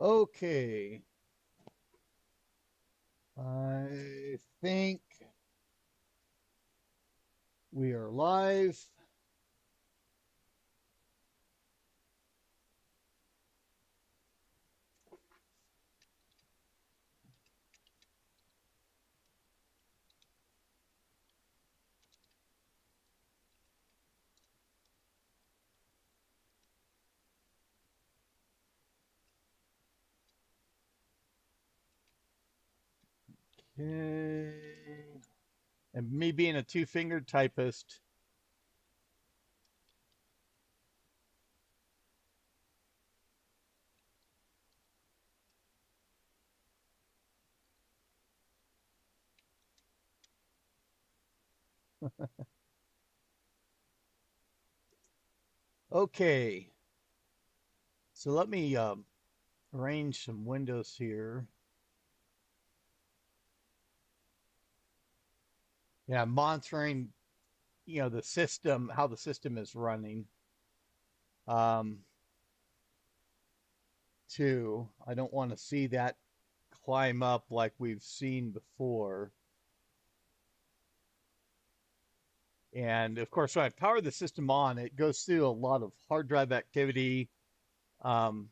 Okay, I think we are live. Okay. And me being a two-fingered typist, okay. So let me arrange some windows here. Yeah, I'm monitoring, the system, how the system is running. Um, too. I don't want to see that climb up like we've seen before. And of course, when I power the system on, it goes through a lot of hard drive activity. Um,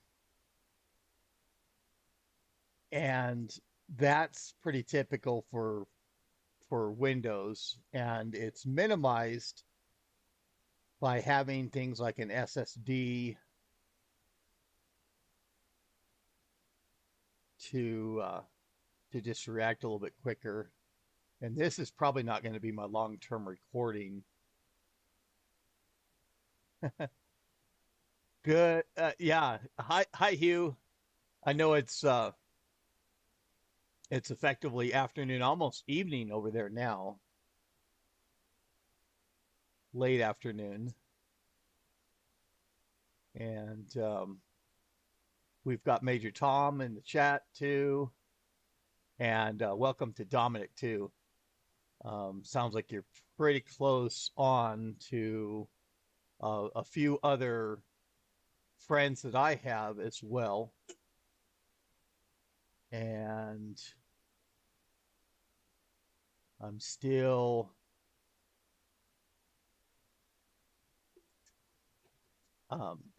and that's pretty typical for Windows, and it's minimized by having things like an SSD to uh, to just react a little bit quicker. And this is probably not going to be my long-term recording. Good. Yeah. Hi, Hugh. I know it's effectively afternoon, almost evening over there now, late afternoon, and we've got Major Tom in the chat too, and welcome to Dominic too. Sounds like you're pretty close on to a few other friends that I have as well, and I'm still.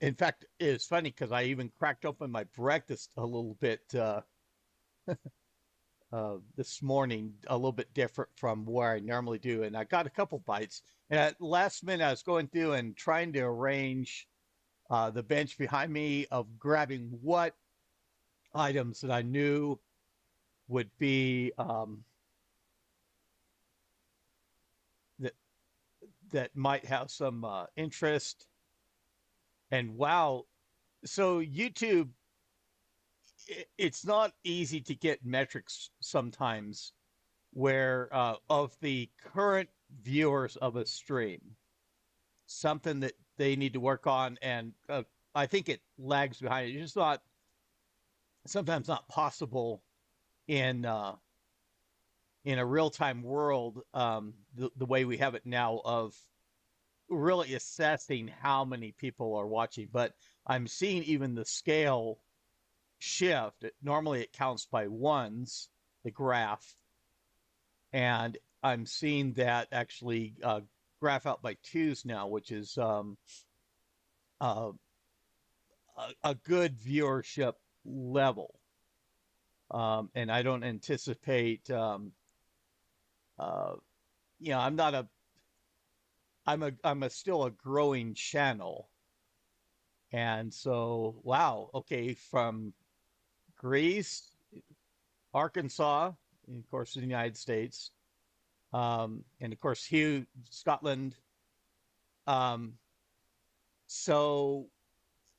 In fact, it's funny because I even cracked open my breakfast a little bit this morning, a little bit different from where I normally do. And I got a couple bites. And at last minute, I was going through and trying to arrange the bench behind me of grabbing what items that I knew would be that that might have some interest. And wow, so YouTube, it's not easy to get metrics sometimes where of the current viewers of a stream, something that they need to work on, and I think it lags behind. It's just not sometimes not possible in in a real time world, the way we have it now of really assessing how many people are watching. But I'm seeing even the scale shift. Normally it counts by ones, the graph, and I'm seeing that actually graph out by twos now, which is uh, a good viewership level. And I don't anticipate, uh, I'm not a, I'm a still a growing channel. And so, wow, okay, from Greece, Arkansas, and of course, the United States, and of course, Hugh, Scotland. Um, so,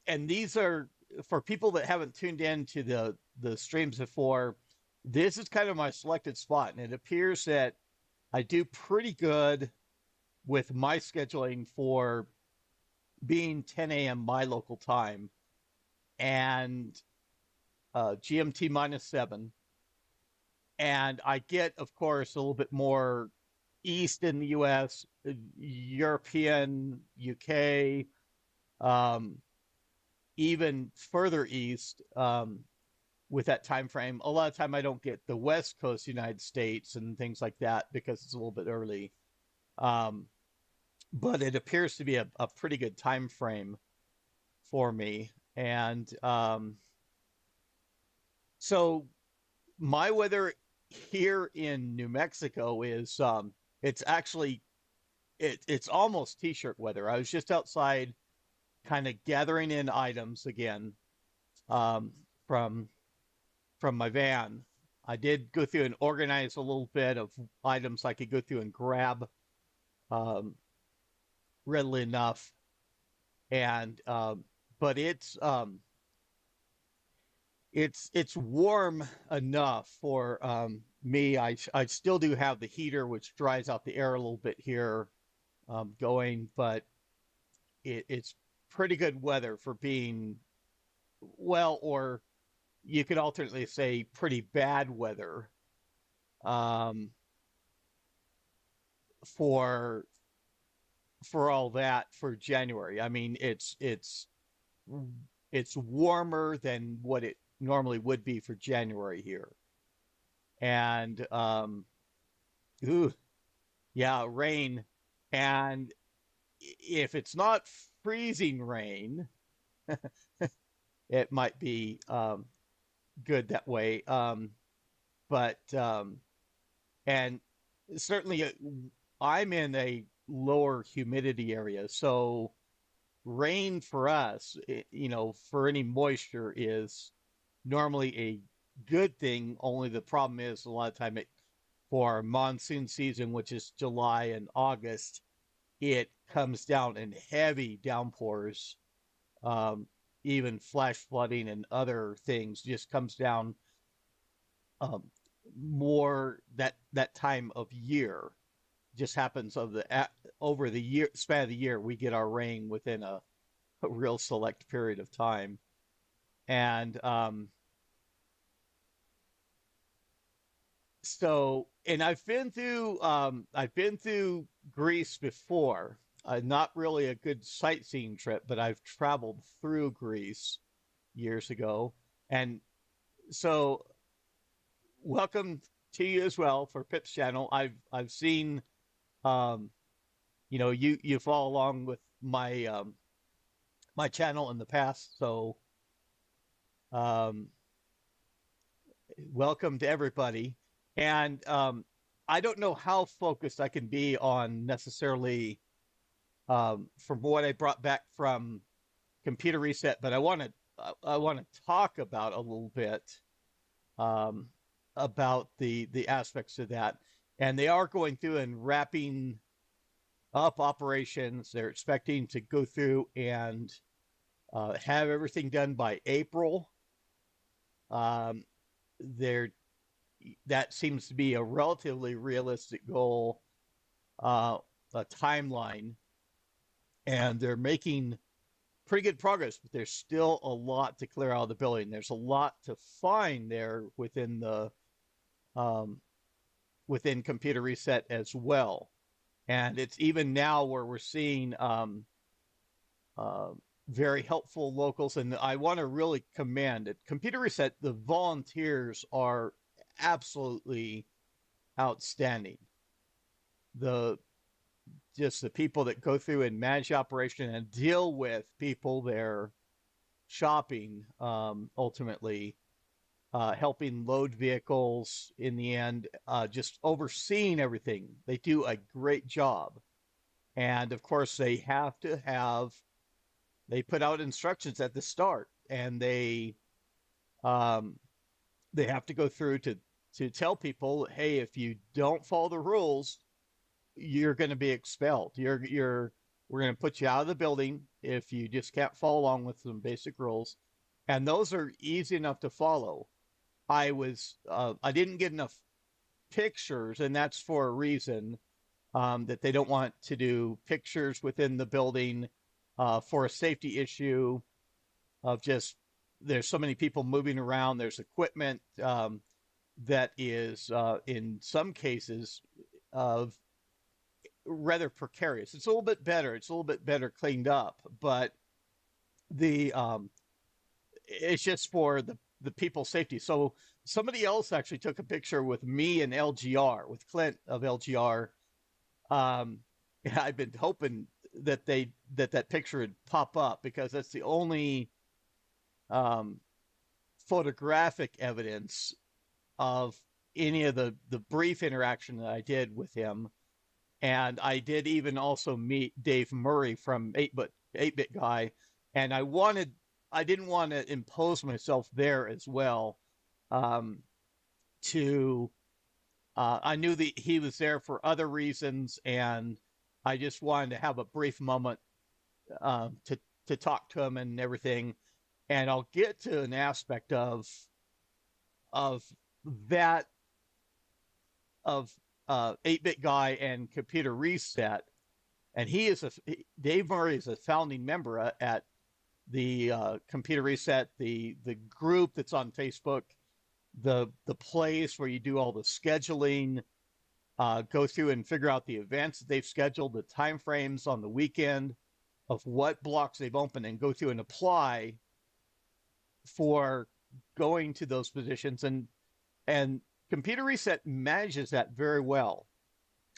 and these are for people that haven't tuned in to the streams before. This is kind of my selected spot, and it appears that I do pretty good with my scheduling for being 10 a.m. my local time and GMT -7. And I get, of course, a little bit more east in the US, European, UK, um, even further east. with that time frame. A lot of time I don't get the West Coast United States and things like that because it's a little bit early. Um, but it appears to be a pretty good time frame for me. And so my weather here in New Mexico is it's actually it's almost t-shirt weather. I was just outside kind of gathering in items again um, from my van. I did go through and organize a little bit of items I could go through and grab um, readily enough. And but it's warm enough for me. I still do have the heater, which dries out the air a little bit here going, but it's pretty good weather for being well, or you could alternately say pretty bad weather um, for all that for January. I mean, it's warmer than what it normally would be for January here, and ooh, yeah, rain, and if it's not freezing rain, it might be good that way. But and certainly I'm in a lower humidity area, so rain for us, for any moisture is normally a good thing. Only the problem is a lot of time for monsoon season, which is July and August, it comes down in heavy downpours. Um, Even flash flooding and other things just comes down um, more that time of year. Just happens over the year span of the year, we get our rain within a real select period of time. And and I've been through Greece before. Not really a good sightseeing trip, but I've traveled through Greece years ago. And so welcome to you as well for Pip's channel. I've seen um, you follow along with my channel in the past. So um, welcome to everybody. And I don't know how focused I can be on necessarily from what I brought back from Computer Reset, but I want to talk about a little bit um, about the aspects of that. And they are going through and wrapping up operations. They're expecting to go through and have everything done by April. Um, they're that seems to be a relatively realistic goal, a timeline, and they're making pretty good progress, but there's still a lot to clear out of the building. There's a lot to find there within the um, within Computer Reset as well. And it's even now where we're seeing uh, very helpful locals. And I want to really commend it. Computer Reset, the volunteers are absolutely outstanding. The Just the people that go through and manage the operation and deal with people there shopping, ultimately helping load vehicles in the end, just overseeing everything. They do a great job. And of course, they put out instructions at the start, and um, they have to go through to tell people, hey, if you don't follow the rules, you're going to be expelled. We're going to put you out of the building if you just can't follow along with some basic rules. And those are easy enough to follow. I didn't get enough pictures, and that's for a reason, that they don't want to do pictures within the building for a safety issue of just there's so many people moving around. There's equipment that is in some cases of rather precarious. It's a little bit better. It's a little bit better cleaned up, but the it's just for the people's safety. So somebody else actually took a picture with me and LGR, with Clint of LGR. Um, yeah, I've been hoping that that picture would pop up because that's the only um, photographic evidence of any of the brief interaction that I did with him. And I did even also meet Dave Murray from 8-Bit Guy, and I didn't want to impose myself there as well. Um, to I knew that he was there for other reasons, and I just wanted to have a brief moment to talk to him and everything. And I'll get to an aspect of that of 8-Bit Guy and Computer Reset. And Dave Murray is a founding member at the Computer Reset, the group that's on Facebook, the place where you do all the scheduling, go through and figure out the events that they've scheduled, the time frames on the weekend of what blocks they've opened, and go through and apply for going to those positions. And Computer Reset manages that very well.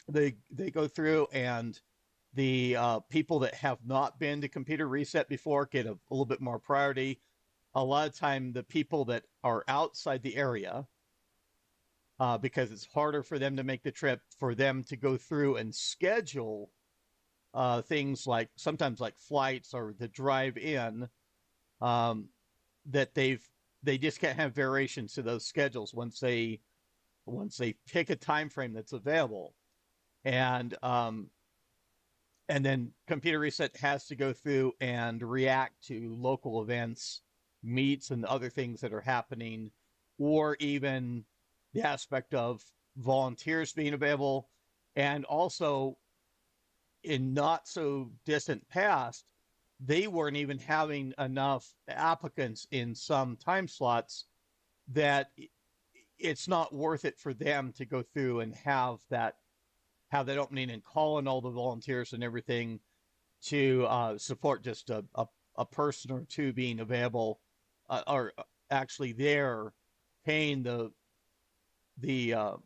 They go through, and the people that have not been to Computer Reset before get a little bit more priority. A lot of time, the people that are outside the area, because it's harder for them to make the trip, for them to go through and schedule things like sometimes like flights or the drive in, um, that they just can't have variations to those schedules once they pick a time frame that's available. And then Computer Reset has to go through and react to local events, meets, and other things that are happening, or even the aspect of volunteers being available. And also, in not so distant past, they weren't even having enough applicants in some time slots that it's not worth it for them to go through and have that opening and call in all the volunteers and everything to support just a person or two being available, or actually there paying the uh,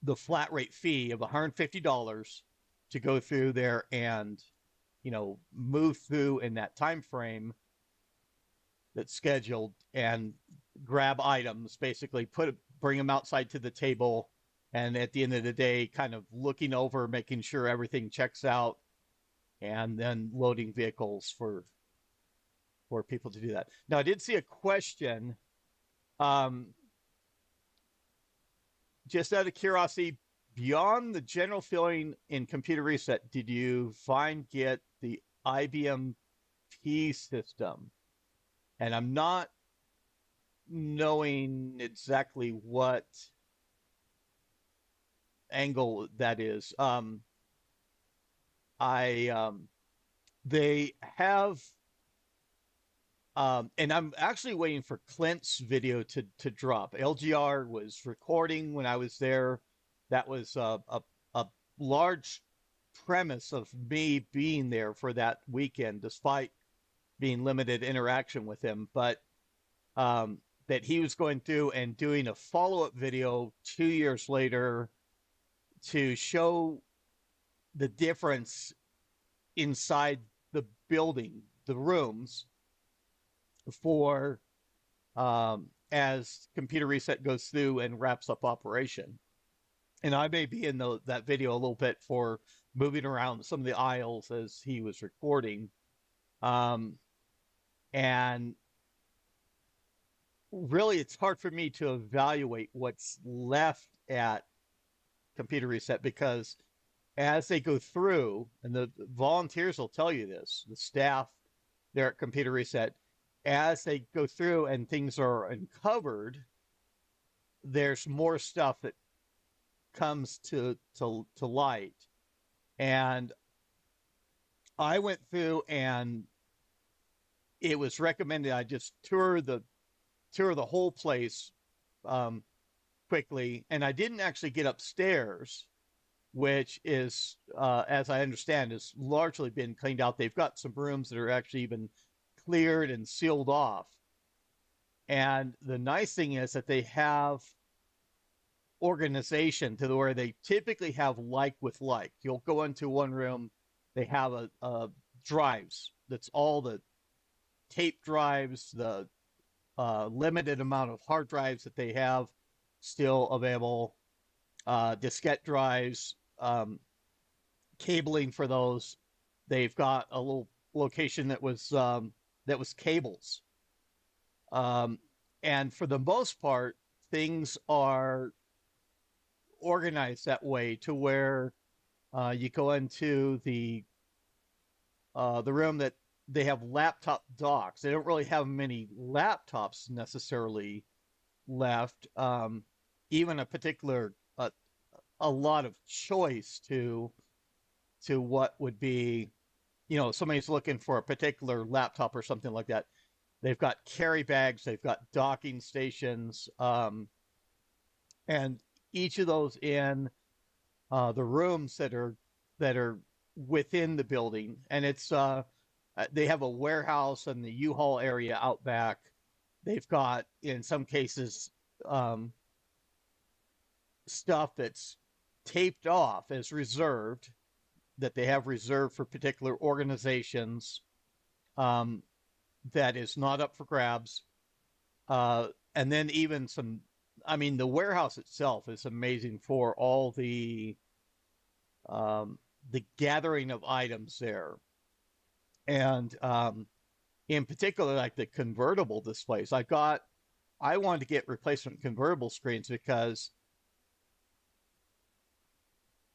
the flat rate fee of $150 to go through there and move through in that time frame that's scheduled and grab items, basically bring them outside to the table, and at the end of the day, kind of looking over, making sure everything checks out, and then loading vehicles for people to do that. Now, I did see a question, um, just out of curiosity, beyond the general filling in Computer Reset, did you get the IBM P system? And I'm not knowing exactly what angle that is. They have, and I'm actually waiting for Clint's video to drop. LGR was recording when I was there. That was a large premise of me being there for that weekend, despite being limited interaction with him. But that he was going through and doing a follow-up video 2 years later to show the difference inside the building, the rooms, for as Computer Reset goes through and wraps up operation. And I may be in that video a little bit for moving around some of the aisles as he was recording. And really, it's hard for me to evaluate what's left at Computer Reset, because as they go through, and the volunteers will tell you this, the staff there at Computer Reset, as they go through and things are uncovered, there's more stuff that comes to light. And I went through, and it was recommended I just tour the whole place quickly, and I didn't actually get upstairs, which is, as I understand, has largely been cleaned out. They've got some rooms that are actually been cleared and sealed off. And the nice thing is that they have organization to where they typically have like with like. You'll go into one room, they have a drives. That's all the tape drives, the limited amount of hard drives that they have still available, diskette drives, cabling for those. They've got a little location that was cables, um, and for the most part, things are organized that way to where you go into the room that they have laptop docks. They don't really have many laptops necessarily left. Even a particular a lot of choice to what would be, somebody's looking for a particular laptop or something like that. They've got carry bags, they've got docking stations, and each of those in the rooms that are within the building, and it's they have a warehouse and the U-Haul area out back. They've got, in some cases, um, stuff that's taped off as reserved, that they have reserved for particular organizations, um, that is not up for grabs. And then even some, I mean, the warehouse itself is amazing for all um, the gathering of items there. And in particular, like the convertible displays, I wanted to get replacement convertible screens because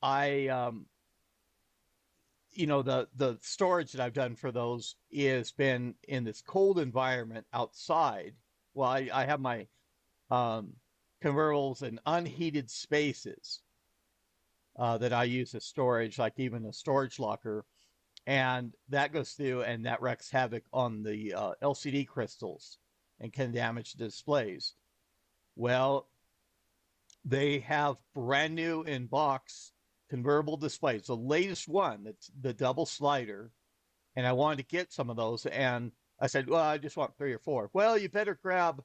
I, the storage that I've done for those is been in this cold environment outside. Well, I have my um, convertibles in unheated spaces that I use as storage, like even a storage locker, and that goes through and that wreaks havoc on the LCD crystals and can damage the displays. Well, they have brand new in box convertible displays, the latest one, that's the double slider, and I wanted to get some of those. And I said, well, I just want 3 or 4. Well, you better grab,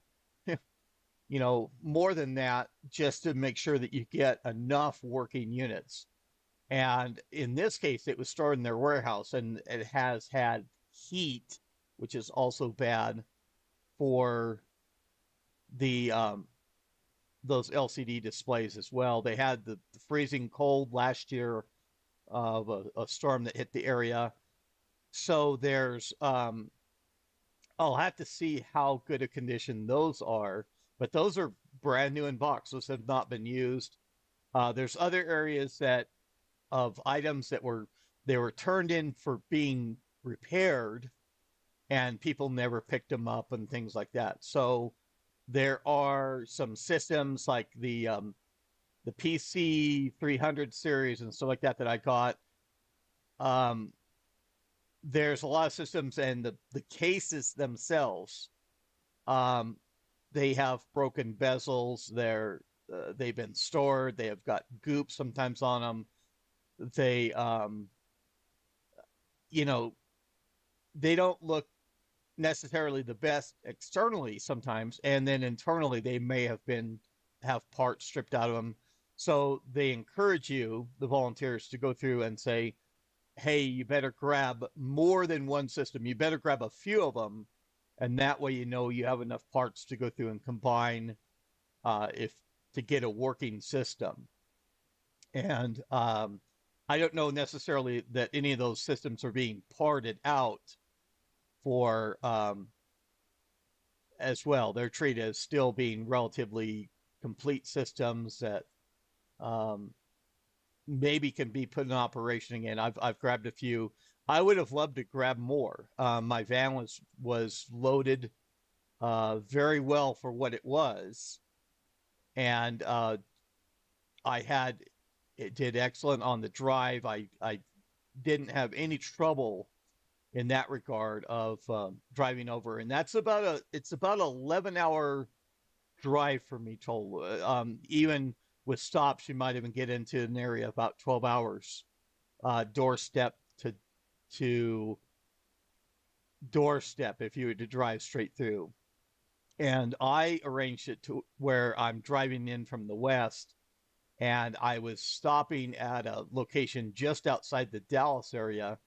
more than that, just to make sure that you get enough working units. And in this case, it was stored in their warehouse, and it has had heat, which is also bad for the those LCD displays as well. They had the freezing cold last year of a storm that hit the area. So I'll have to see how good a condition those are, but those are brand new in box. Those have not been used. There's other areas that of items that they were turned in for being repaired, and people never picked them up and things like that. So there are some systems like the PC 300 series and stuff like that I got. Um, there's a lot of systems, and the cases themselves, um, they have broken bezels. They've been stored. They have got goop sometimes on them. They you know they don't look necessarily the best externally sometimes, and then internally they may have parts stripped out of them. So they encourage you, the volunteers, to go through and say, hey, you better grab more than one system. You better grab a few of them, and that way you have enough parts to go through and combine, if to get a working system. And I don't know necessarily that any of those systems are being parted out for as well. They're treated as still being relatively complete systems that um, maybe can be put in operation again. I've grabbed a few. I would have loved to grab more. My van was loaded very well for what it was, and it did excellent on the drive. I didn't have any trouble in that regard of driving over, and it's about 11-hour drive for me total. Even with stops, you might even get into an area about 12 hours, doorstep to doorstep, if you were to drive straight through. And I arranged it to where I'm driving in from the west, and I was stopping at a location just outside the Dallas area,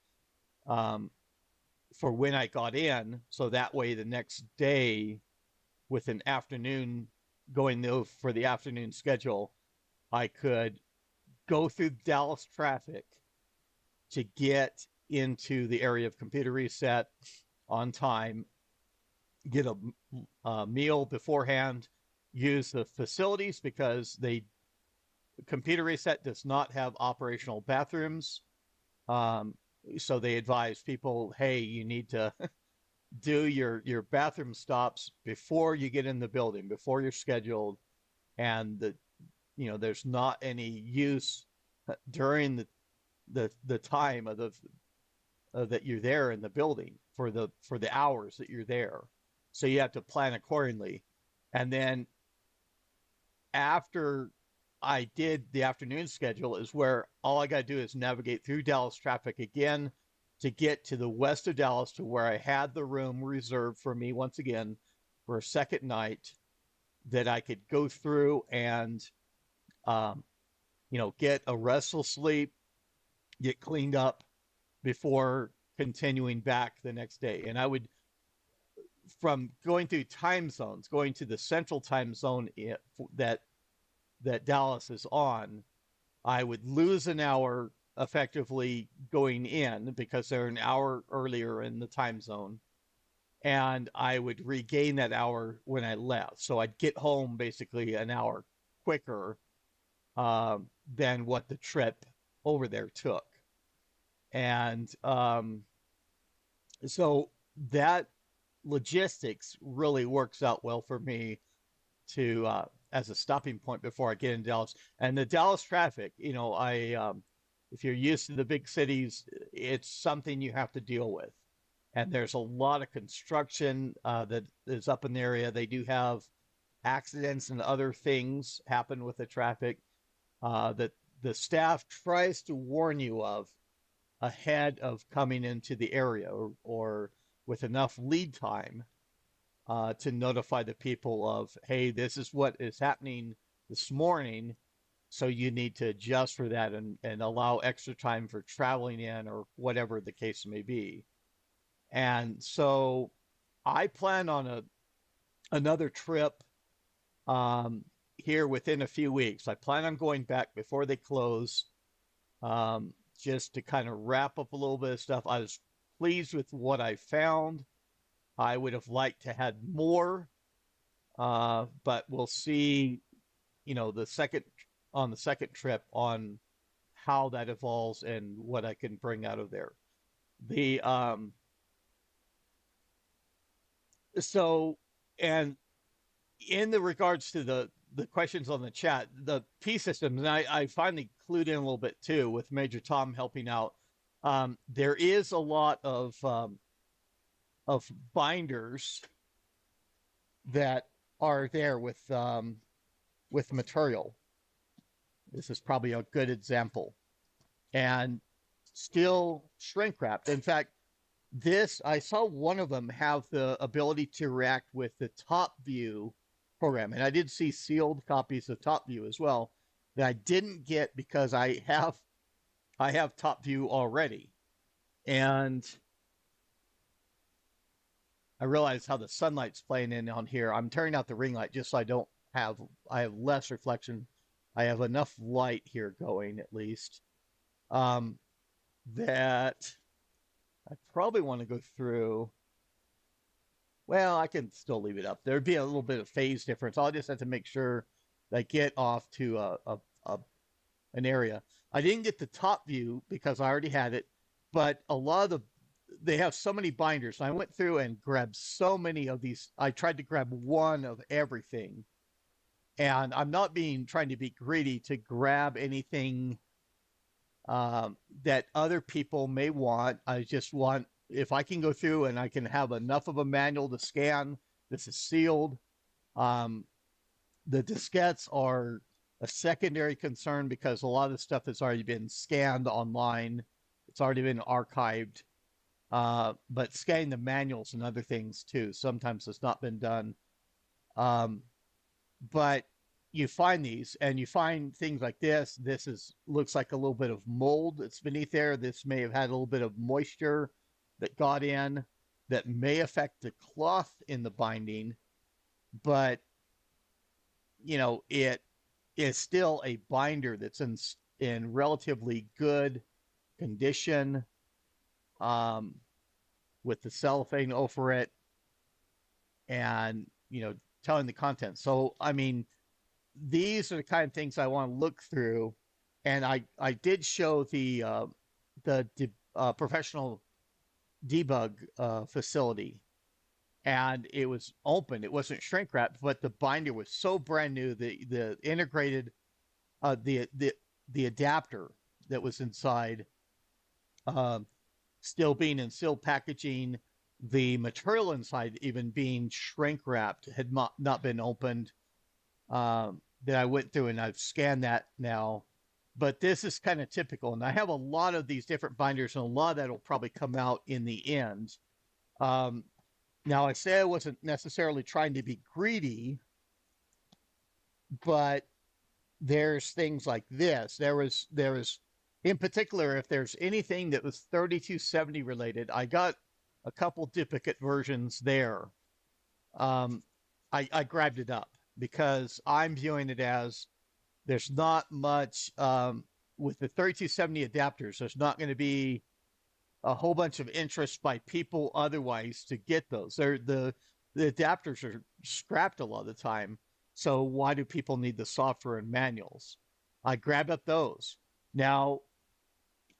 um, for when I got in. So that way, the next day, with an afternoon going though for the afternoon schedule, I could go through Dallas traffic to get into the area of Computer Reset on time, get a meal beforehand, use the facilities because they Computer Reset does not have operational bathrooms. Um, so they advise people, hey, you need to do your bathroom stops before you get in the building, before you're scheduled, and there's not any use during the time of the that you're there in the building for the hours that you're there. So you have to plan accordingly. And then after I did the afternoon schedule is where all I got to do is navigate through Dallas traffic again to get to the west of Dallas to where I had the room reserved for me once again for a second night that I could go through and um, get a restful sleep, get cleaned up before continuing back the next day. And I would, from going through time zones, going to the central time zone that Dallas is on, I would lose an hour effectively going in because they're an hour earlier in the time zone. And I would regain that hour when I left. So I'd get home basically an hour quicker than what the trip over there took. And so that logistics really works out well for me to as a stopping point before I get in Dallas. And the Dallas traffic, if you're used to the big cities, it's something you have to deal with. And there's a lot of construction that is up in the area. They do have accidents and other things happen with the traffic that the staff tries to warn you of ahead of coming into the area, or with enough lead time to notify the people of, hey, this is what is happening this morning. So you need to adjust for that and allow extra time for traveling in or whatever the case may be. And so I plan on another trip here within a few weeks. I plan on going back before they close, just to kind of wrap up a little bit of stuff. I was pleased with what I found. I would have liked to had more, but we'll see, the second trip on how that evolves and what I can bring out of there. The so and in the regards to the questions on the chat, the P systems, and I finally clued in a little bit too with Major Tom helping out. There is a lot of binders that are there with material. This is probably a good example, and still shrink wrapped. In fact, I saw one of them have the ability to react with the top view program. And I did see sealed copies of top view as well that I didn't get because I have top view already. And I realize how the sunlight's playing in on here. I'm turning out the ring light just so I have less reflection. I have enough light here going at least. That I probably want to go through. Well, I can still leave it up. There'd be a little bit of phase difference. I'll just have to make sure that I get off to an area. I didn't get the top view because I already had it, but they have so many binders. I went through and grabbed so many of these. I tried to grab one of everything, and I'm not trying to be greedy to grab anything that other people may want. I just want, if I can go through and I can have enough of a manual to scan. This is sealed. The diskettes are a secondary concern because a lot of the stuff has already been scanned online. It's already been archived. But scanning the manuals and other things too, sometimes it's not been done. Um, but you find these and you find things like this. This is looks like a little bit of mold that's beneath there. This may have had a little bit of moisture that got in that may affect the cloth in the binding, but it is still a binder that's in relatively good condition, um, with the cellophane over it, and telling the content. So I mean, these are the kind of things I want to look through, and I did show the professional debug facility, and it was open. It wasn't shrink wrapped, but the binder was so brand new. The integrated the adapter that was inside, um, still being in sealed packaging, the material inside even being shrink wrapped, had not been opened. That I went through and I've scanned that now. But this is kind of typical. And I have a lot of these different binders, and a lot of that will probably come out in the end. Um, Now, I say I wasn't necessarily trying to be greedy, but there's things like this. There was, in particular, if there's anything that was 3270 related, I got a couple duplicate versions there. Um, I grabbed it up because I'm viewing it as there's not much, with the 3270 adapters. There's not going to be a whole bunch of interest by people otherwise to get those. The adapters are scrapped a lot of the time. So why do people need the software and manuals? I grabbed up those. Now,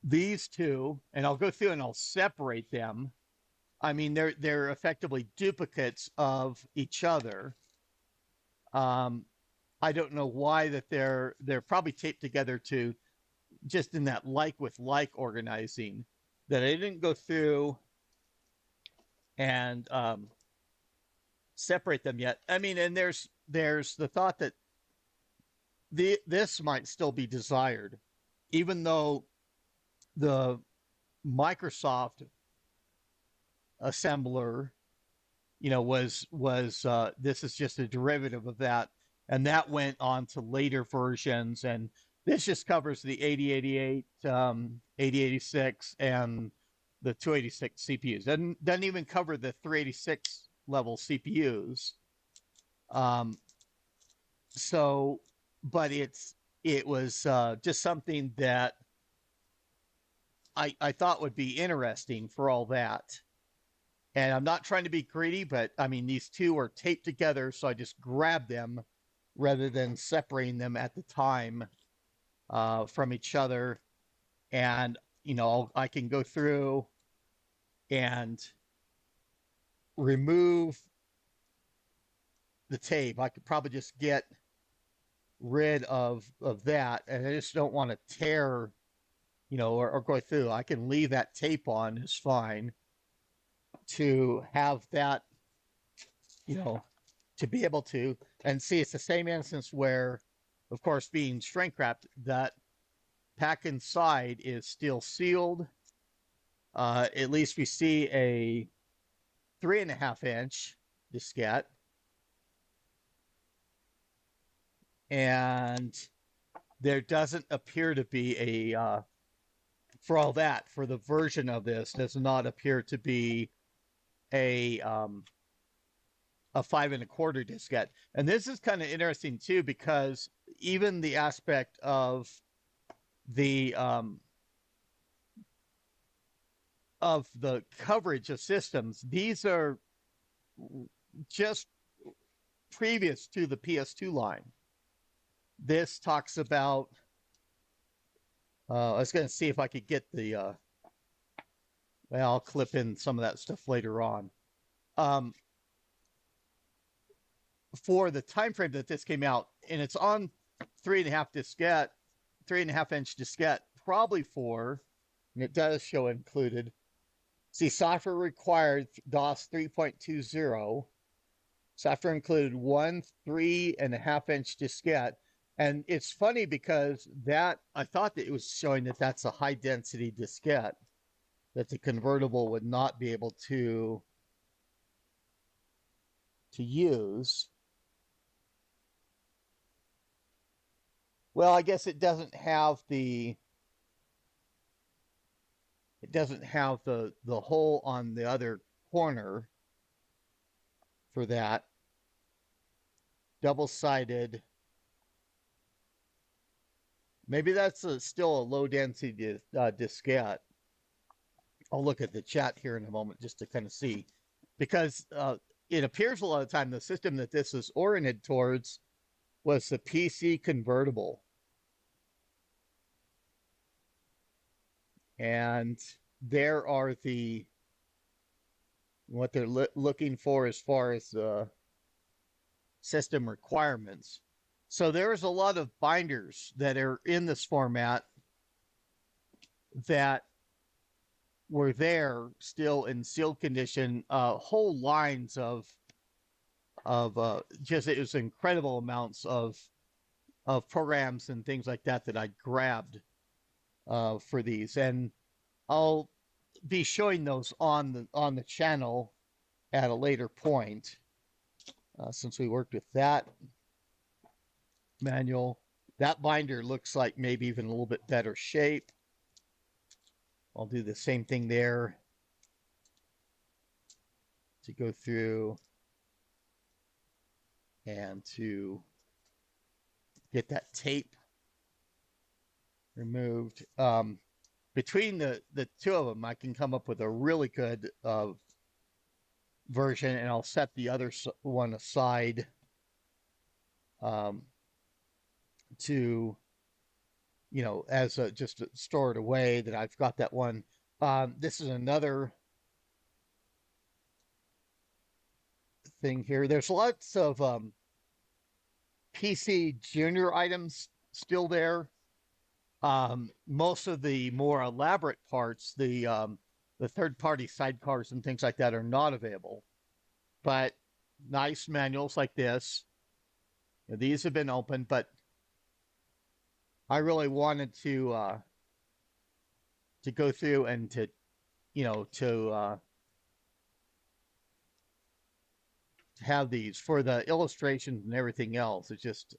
these two, and I'll go through and I'll separate them. I mean, they're effectively duplicates of each other. Um, I don't know why that they're probably taped together to just in that like with like organizing, that I didn't go through and separate them yet. I mean, and there's the thought that this might still be desired, even though the Microsoft assembler, was this is just a derivative of that, and that went on to later versions, and this just covers the 8088, 8086, and the 286 CPUs. Doesn't even cover the 386 level CPUs. Um, so, but it was just something that I thought would be interesting for all that. And I'm not trying to be greedy, but I mean, these two are taped together, so I just grabbed them rather than separating them at the time from each other. And, I can go through and remove the tape. I could probably just get rid of that, and I just don't want to tear, or go through. I can leave that tape on, is fine. To have that, to be able to, and see, it's the same instance where, of course, being shrink wrapped, that pack inside is still sealed. At least we see a 3.5-inch diskette, and there doesn't appear to be a for all that, for the version of this, does not appear to be a 5.25 diskette. And this is kind of interesting too, because even the aspect of the coverage of systems, these are just previous to the PS2 line. This talks about, I was going to see if I could get the, well, I'll clip in some of that stuff later on. For the time frame that this came out, and it's on 3.5-inch diskette, probably for, and it does show included. See, software required DOS 3.20. Software included 3.5-inch diskette. And it's funny because that, I thought that it was showing that that's a high density diskette that the convertible would not be able to use. Well, I guess it doesn't have the hole on the other corner for that. Double-sided. Maybe that's still a low density diskette. I'll look at the chat here in a moment just to kind of see, because it appears a lot of the time the system that this is oriented towards was the PC convertible. And there are what they're looking for as far as system requirements. So there's a lot of binders that are in this format that were there still in sealed condition, whole lines of just, it was incredible amounts of programs and things like that that I grabbed for these, and I'll be showing those on the channel at a later point, since we worked with that manual. That binder looks like maybe even a little bit better shape. I'll do the same thing there to go through and to get that tape removed. Between the two of them, I can come up with a really good version, and I'll set the other one aside to, as just to store it away, that I've got that one. This is another thing here. There's lots of PC Junior items still there. Most of the more elaborate parts, the third-party sidecars and things like that, are not available. But nice manuals like this. These have been opened, but I really wanted to go through and to have these for the illustrations and everything else. It's just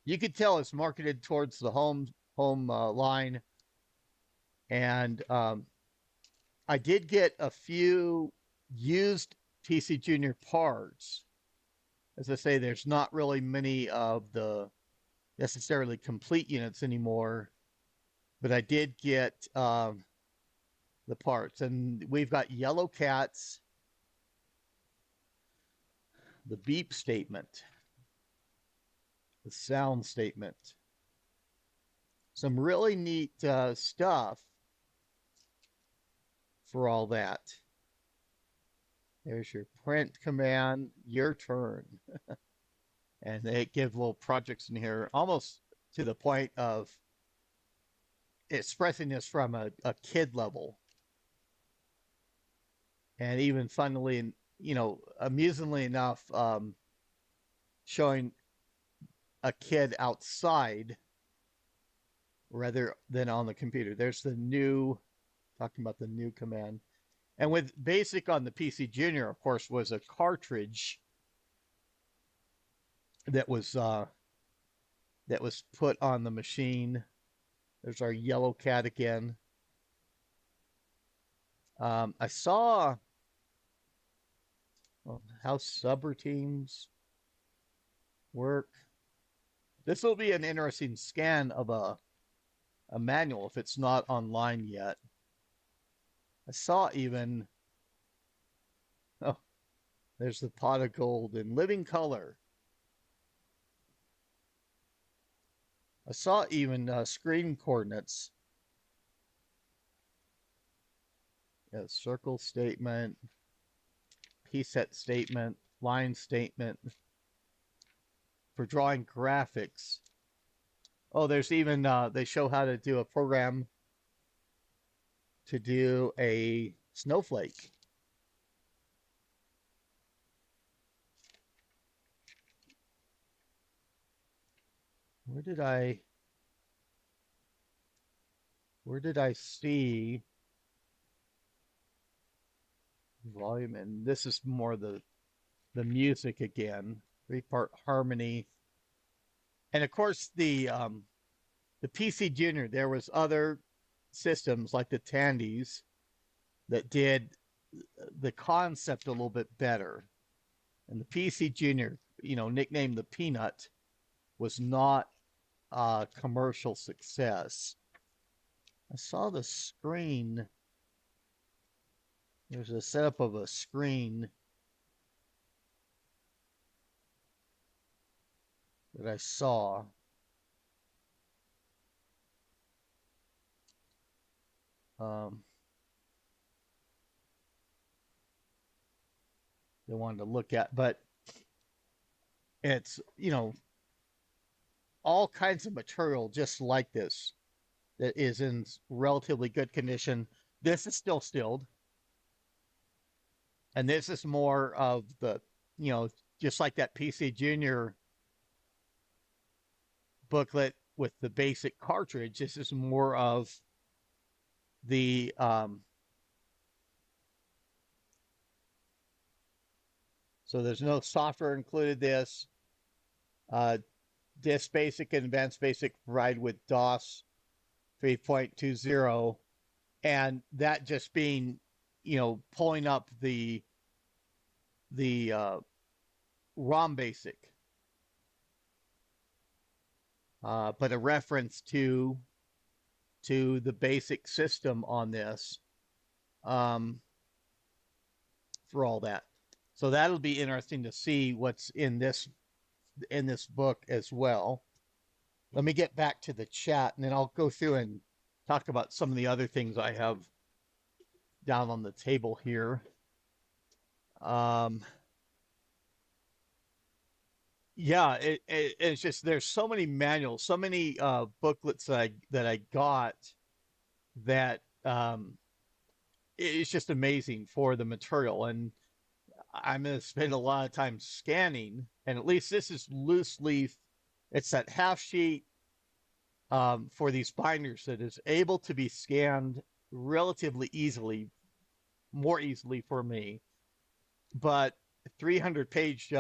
you could tell it's marketed towards the home line, and I did get a few used PC Junior parts. As I say, there's not really many of the necessarily complete units anymore, but I did get the parts, and we've got yellow cats, the beep statement, the sound statement, some really neat stuff for all that. There's your print command, your turn. And they give little projects in here, almost to the point of expressing this from a kid level. And even funnily, amusingly enough, showing a kid outside rather than on the computer. There's talking about the new command. And with BASIC on the PC Junior, of course, was a cartridge that was put on the machine. There's our yellow cat again. I saw how subroutines work. This will be an interesting scan of a manual if it's not online yet. I saw even, there's the pot of gold in living color. I saw even screen coordinates. Circle statement, P-set statement, line statement for drawing graphics. Oh, there's even, they show how to do a program to do a snowflake. Where did I see volume? And this is more the music again, 3-part harmony. And of course the the PC Junior, there was other systems like the Tandys that did the concept a little bit better. And the PC Junior, nicknamed the Peanut, was not a commercial success. I saw the screen. There's a setup of a screen that I saw. Um, they wanted to look at, but it's, all kinds of material just like this that is in relatively good condition. This is still stilled. And this is more of the, you know, just like that PC Junior booklet with the basic cartridge. This is more of the, so there's no software included. Uh, Disk Basic and Advanced Basic provide with DOS 3.20, and that just being, pulling up the ROM Basic, but a reference to the basic system on this, for all that. So that'll be interesting to see what's in this book as well. Let me get back to the chat, and then I'll go through and talk about some of the other things I have down on the table here. Yeah, it's just there's so many manuals, so many booklets that I got that it's just amazing for the material, and I'm going to spend a lot of time scanning. And at least this is loose leaf. It's that half sheet for these binders that is able to be scanned relatively easily, more easily for me. But 300-page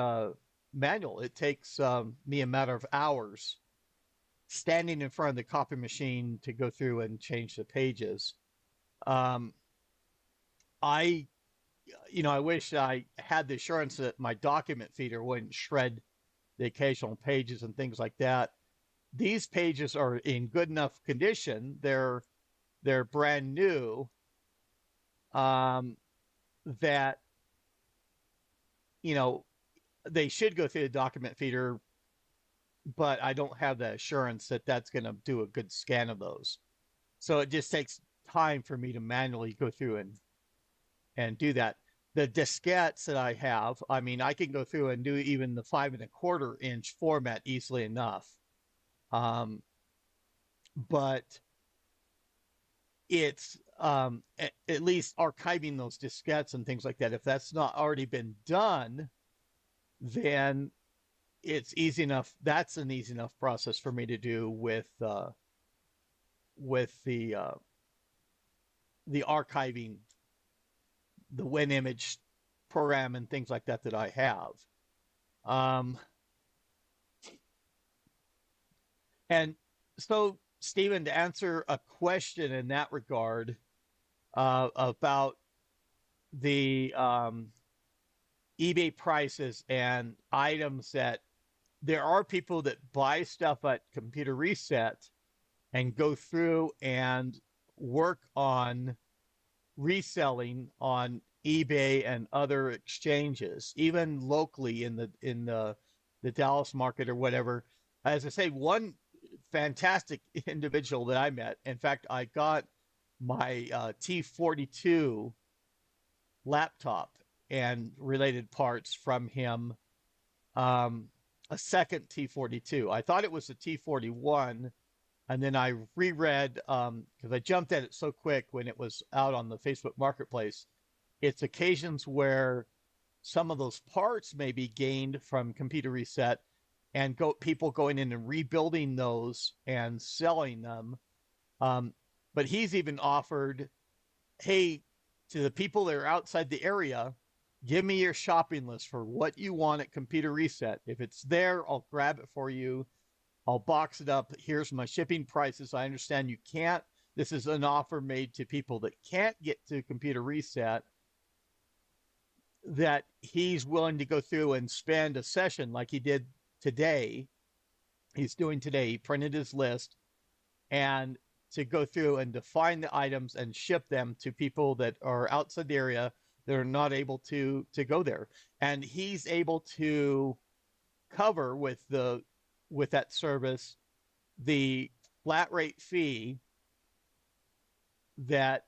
manual, it takes me a matter of hours standing in front of the copy machine to go through and change the pages. I wish I had the assurance that my document feeder wouldn't shred the occasional pages and things like that. These pages are in good enough condition. They're brand new. That they should go through the document feeder, but I don't have the assurance that that's going to do a good scan of those. So it just takes time for me to manually go through and do that. The diskettes that I have, I mean, I can go through and do even the 5.25-inch format easily enough. But it's at least archiving those diskettes and things like that. If that's not already been done, then it's easy enough. That's an easy enough process for me to do with the archiving, the WinImage program and things like that I have. And so, Stephen, to answer a question in that regard about the eBay prices and items, that there are people that buy stuff at Computer Reset and go through and work on reselling on eBay and other exchanges, even locally in the Dallas market or whatever. As I say, one fantastic individual that I met, in fact, I got my T42 laptop and related parts from him, a second T42. I thought it was a T41, and then I reread, because I jumped at it so quick when it was out on the Facebook Marketplace. It's occasions where some of those parts may be gained from Computer Reset, and people going in and rebuilding those and selling them. But he's even offered, hey, to the people that are outside the area, give me your shopping list for what you want at Computer Reset. If it's there, I'll grab it for you. I'll box it up. Here's my shipping prices. I understand you can't. This is an offer made to people that can't get to Computer Reset, that he's willing to go through and spend a session like he did today. He's doing today. He printed his list and to go through and define the items and ship them to people that are outside the area that are not able to go there. And he's able to cover with that service the flat rate fee that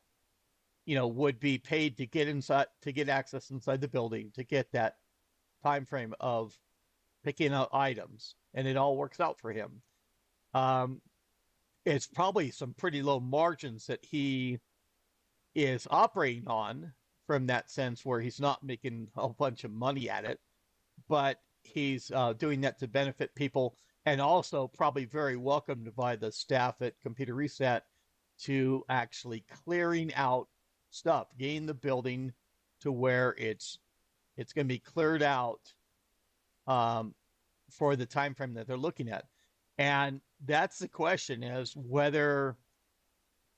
would be paid to get inside, to get access inside the building, to get that time frame of picking out items, and it all works out for him. um, it's probably some pretty low margins that he is operating on, from that sense where he's not making a bunch of money at it, but he's doing that to benefit people, and also probably very welcomed by the staff at Computer Reset to actually clearing out stuff, getting the building to where it's going to be cleared out um, for the time frame that they're looking at. And that's the question, is whether,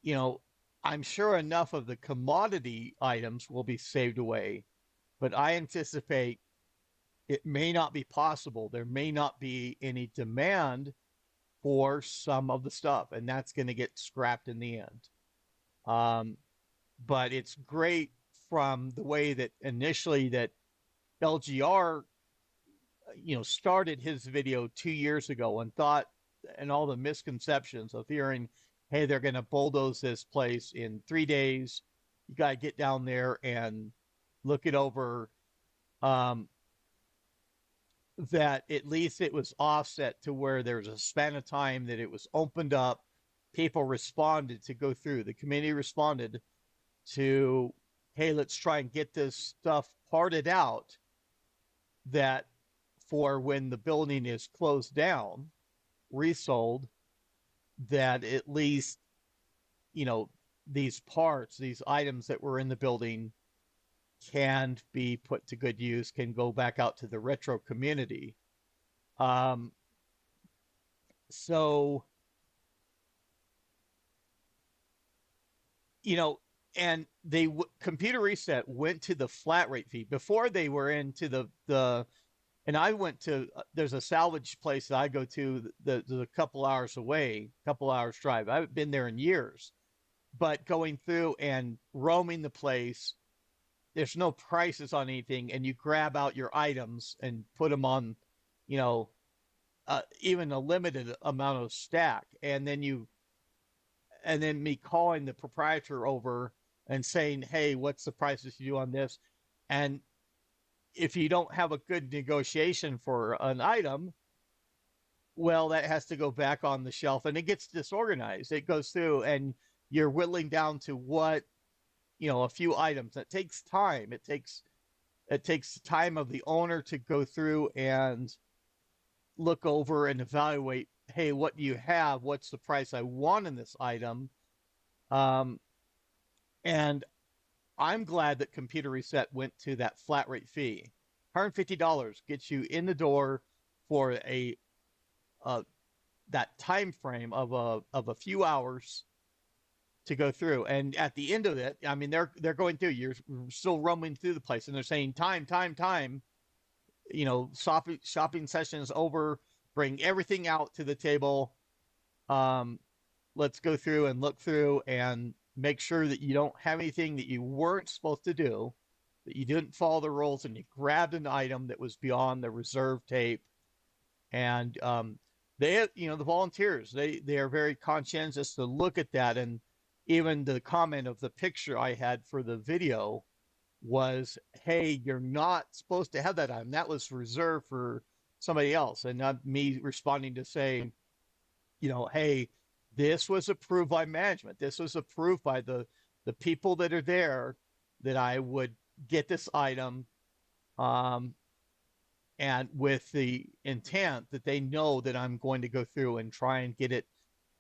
you know, I'm sure enough of the commodity items will be saved away, but I anticipate it may not be possible. There may not be any demand for some of the stuff, and that's going to get scrapped in the end. Um, but it's great from the way that initially that LGR, started his video 2 years ago and thought, and all the misconceptions of hearing, hey, they're going to bulldoze this place in 3 days. You got to get down there and look it over. Um, that at least it was offset to where there was a span of time that it was opened up. People responded to go through. The community responded to, hey, let's try and get this stuff parted out, that for when the building is closed down, resold, that at least, these parts, these items that were in the building can be put to good use, can go back out to the retro community. Um, so, and Computer Reset went to the flat rate fee before they were into and I went to, there's a salvage place that I go to that's a couple hours away, couple hours drive. I haven't been there in years, but going through and roaming the place, there's no prices on anything, and you grab out your items and put them on, you know, even a limited amount of stack, and then me calling the proprietor over and saying, hey, what's the prices you do on this? And if you don't have a good negotiation for an item, well, that has to go back on the shelf and it gets disorganized. It goes through and you're whittling down to what, a few items. It takes time. It takes time of the owner to go through and look over and evaluate, hey, what do you have? What's the price I want in this item? Um, and I'm glad that Computer Reset went to that flat rate fee. $150 gets you in the door for a that time frame of a few hours to go through. And at the end of it, I mean, they're going through. You're still roaming through the place, and they're saying time. Shopping session is over. Bring everything out to the table. Let's go through and look through and make sure that you don't have anything that you weren't supposed to do, that you didn't follow the rules, and you grabbed an item that was beyond the reserve tape. And the volunteers, they are very conscientious to look at that. And even the comment of the picture I had for the video was, hey, you're not supposed to have that item. That was reserved for somebody else. And not me responding to say, hey, this was approved by management. This was approved by the people that are there, that I would get this item, and with the intent that they know that I'm going to go through and try and get it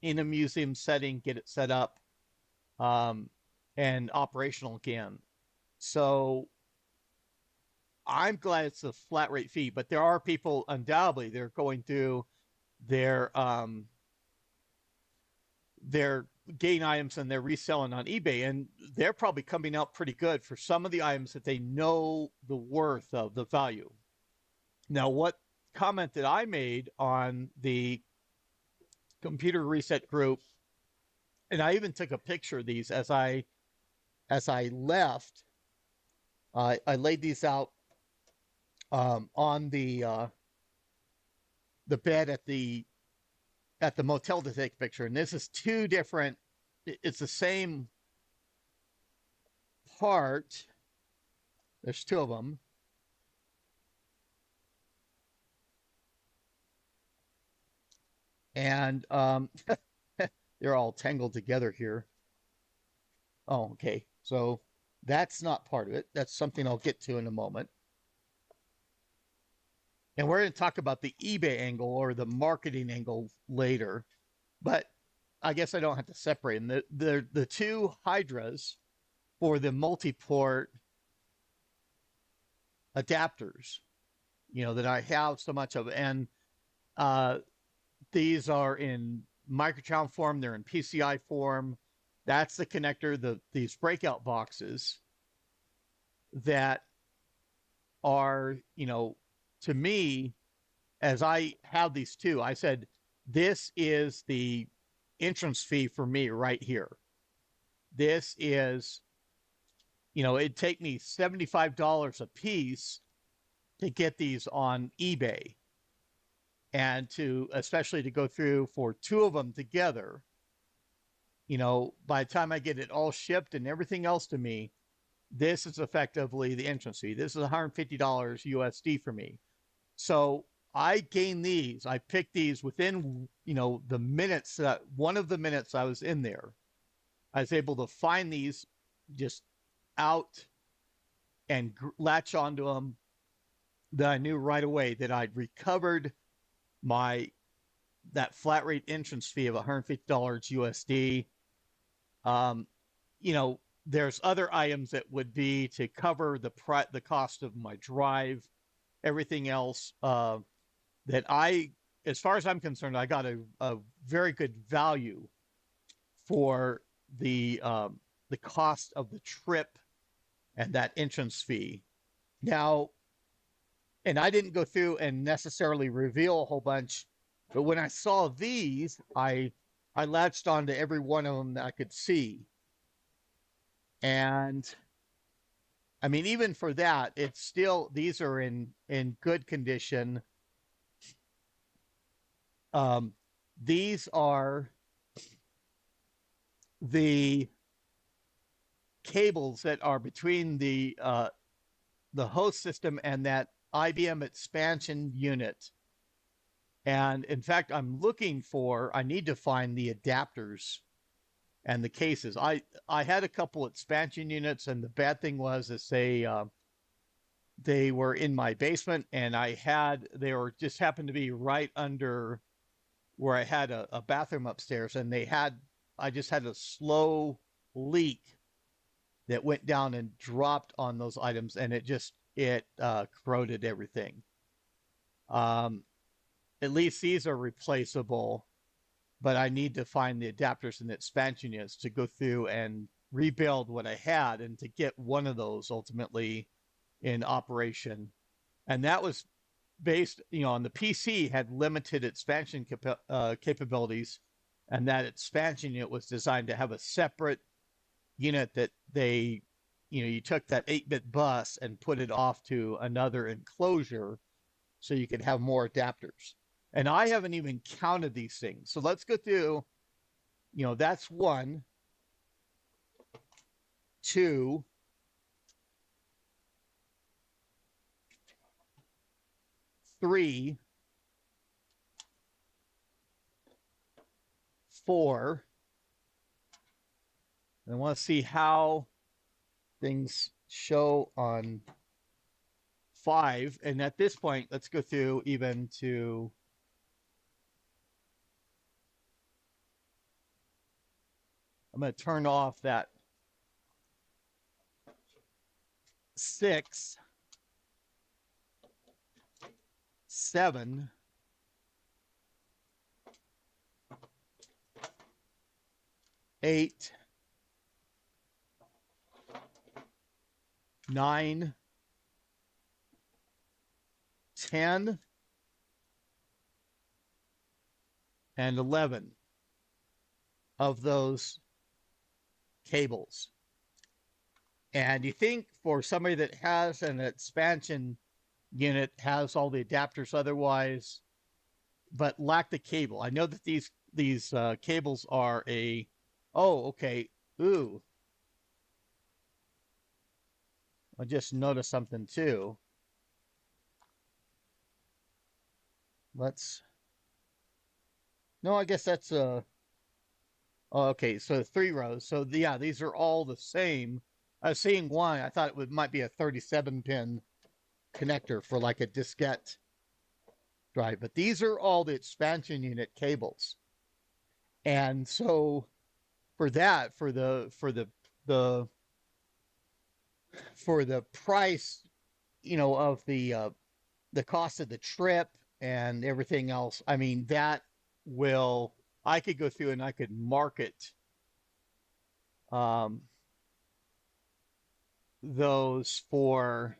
in a museum setting, get it set up, and operational again. So I'm glad it's a flat rate fee, but there are people undoubtedly they're going through their their gain items and they're reselling on eBay, and they're probably coming out pretty good for some of the items that they know the worth of, the value. Now, what comment that I made on the computer reset group, and I even took a picture of these as I left. I laid these out on the bed at the motel to take a picture, and this is two different. It's the same part. There's two of them, and they're all tangled together here. Oh, okay. So that's not part of it. That's something I'll get to in a moment. And we're going to talk about the eBay angle or the marketing angle later. But I guess I don't have to separate them. The two Hydras for the multi-port adapters, that I have so much of. And uh, these are in microchannel form. They're in PCI form. That's the connector, these breakout boxes that are, to me, as I have these two, I said, this is the entrance fee for me right here. This is, it'd take me $75 a piece to get these on eBay, and especially to go through for two of them together. By the time I get it all shipped and everything else to me, this is effectively the entrance fee. This is $150 USD for me. So I gained these. I picked these within, the minutes, one of the minutes I was in there. I was able to find these just out and latch onto them, that I knew right away that I'd recovered that flat rate entrance fee of $150 USD. Um, there's other items that would be to cover the cost of my drive, everything else. That as far as I'm concerned, I got a very good value for the cost of the trip and that entrance fee. Now, and I didn't go through and necessarily reveal a whole bunch, but when I saw these, I latched onto every one of them that I could see. And I mean, even for that, it's still, these are in good condition. These are the cables that are between the host system and that IBM expansion unit. And in fact, I need to find the adapters and the cases. I had a couple expansion units, and the bad thing was is they were in my basement, and they were just happened to be right under where I had a bathroom upstairs, and I just had a slow leak that went down and dropped on those items, and it corroded everything. At least these are replaceable, but I need to find the adapters and the expansion units to go through and rebuild what I had, and to get one of those ultimately in operation. And that was based, on the PC had limited expansion capabilities, and that expansion unit was designed to have a separate unit that you took that 8-bit bus and put it off to another enclosure so you could have more adapters. And I haven't even counted these things. So let's go through, that's 1, 2, 3, 4. And I want to see how things show on 5. And at this point, let's go through even to I'm going to turn off that 6, 7, 8, 9, 10, and 11 of those cables. And you think for somebody that has an expansion unit, has all the adapters otherwise, but lack the cable. I know that these cables are a, oh, okay. Ooh, I just noticed something too. Let's, no, I guess that's oh, okay, so 3 rows. So yeah, these are all the same. I was seeing one. I thought might be a 37 pin connector for like a diskette drive, but these are all the expansion unit cables. And so for that, the for the price, of the cost of the trip and everything else, I mean that will I could go through and I could market um, those for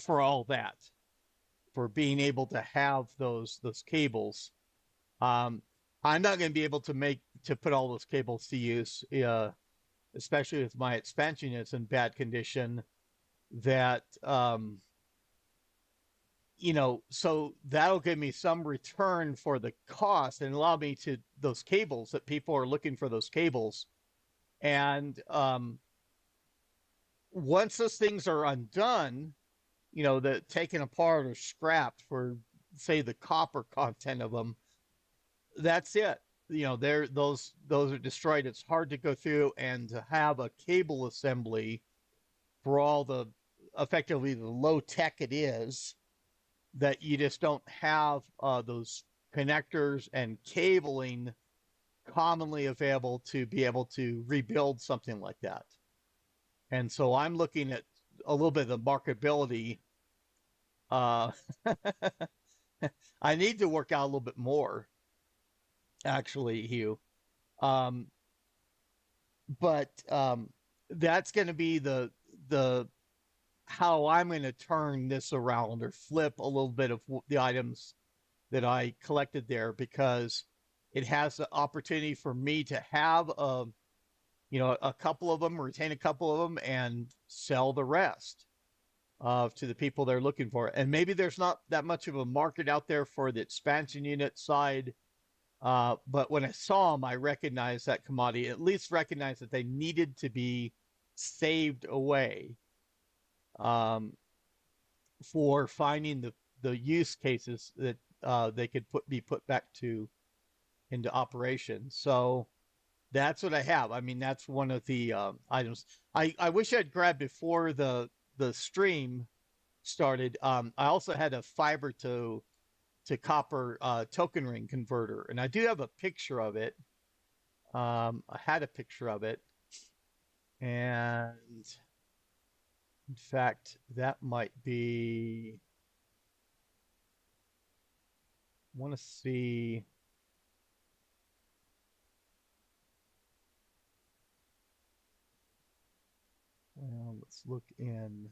all that, for being able to have those cables. Um, I'm not going to be able to put all those cables to use, especially if my expansion is in bad condition. That so that'll give me some return for the cost and allow me to those cables that people are looking for those cables. And once those things are undone, the taken apart or scrapped for, say, the copper content of them, that's it. They're those are destroyed. It's hard to go through and to have a cable assembly for all the effectively the low tech it is, that you just don't have those connectors and cabling commonly available to be able to rebuild something like that. And so I'm looking at a little bit of the marketability. Uh, I need to work out a little bit more, actually, Hugh. Um, but that's going to be the how I'm going to turn this around or flip a little bit of the items that I collected there, because it has the opportunity for me to have a couple of them, retain a couple of them, and sell the rest to the people they're looking for. And maybe there's not that much of a market out there for the expansion unit side. But when I saw them, I recognized that commodity, at least recognized that they needed to be saved away, um, for finding the use cases that they could be put back into operation. So that's what I have. I mean, that's one of the items. I wish I'd grabbed before the stream started. I also had a fiber to copper token ring converter, and I do have a picture of it. I had a picture of it, and in fact, that might be. I want to see. Well, let's look in.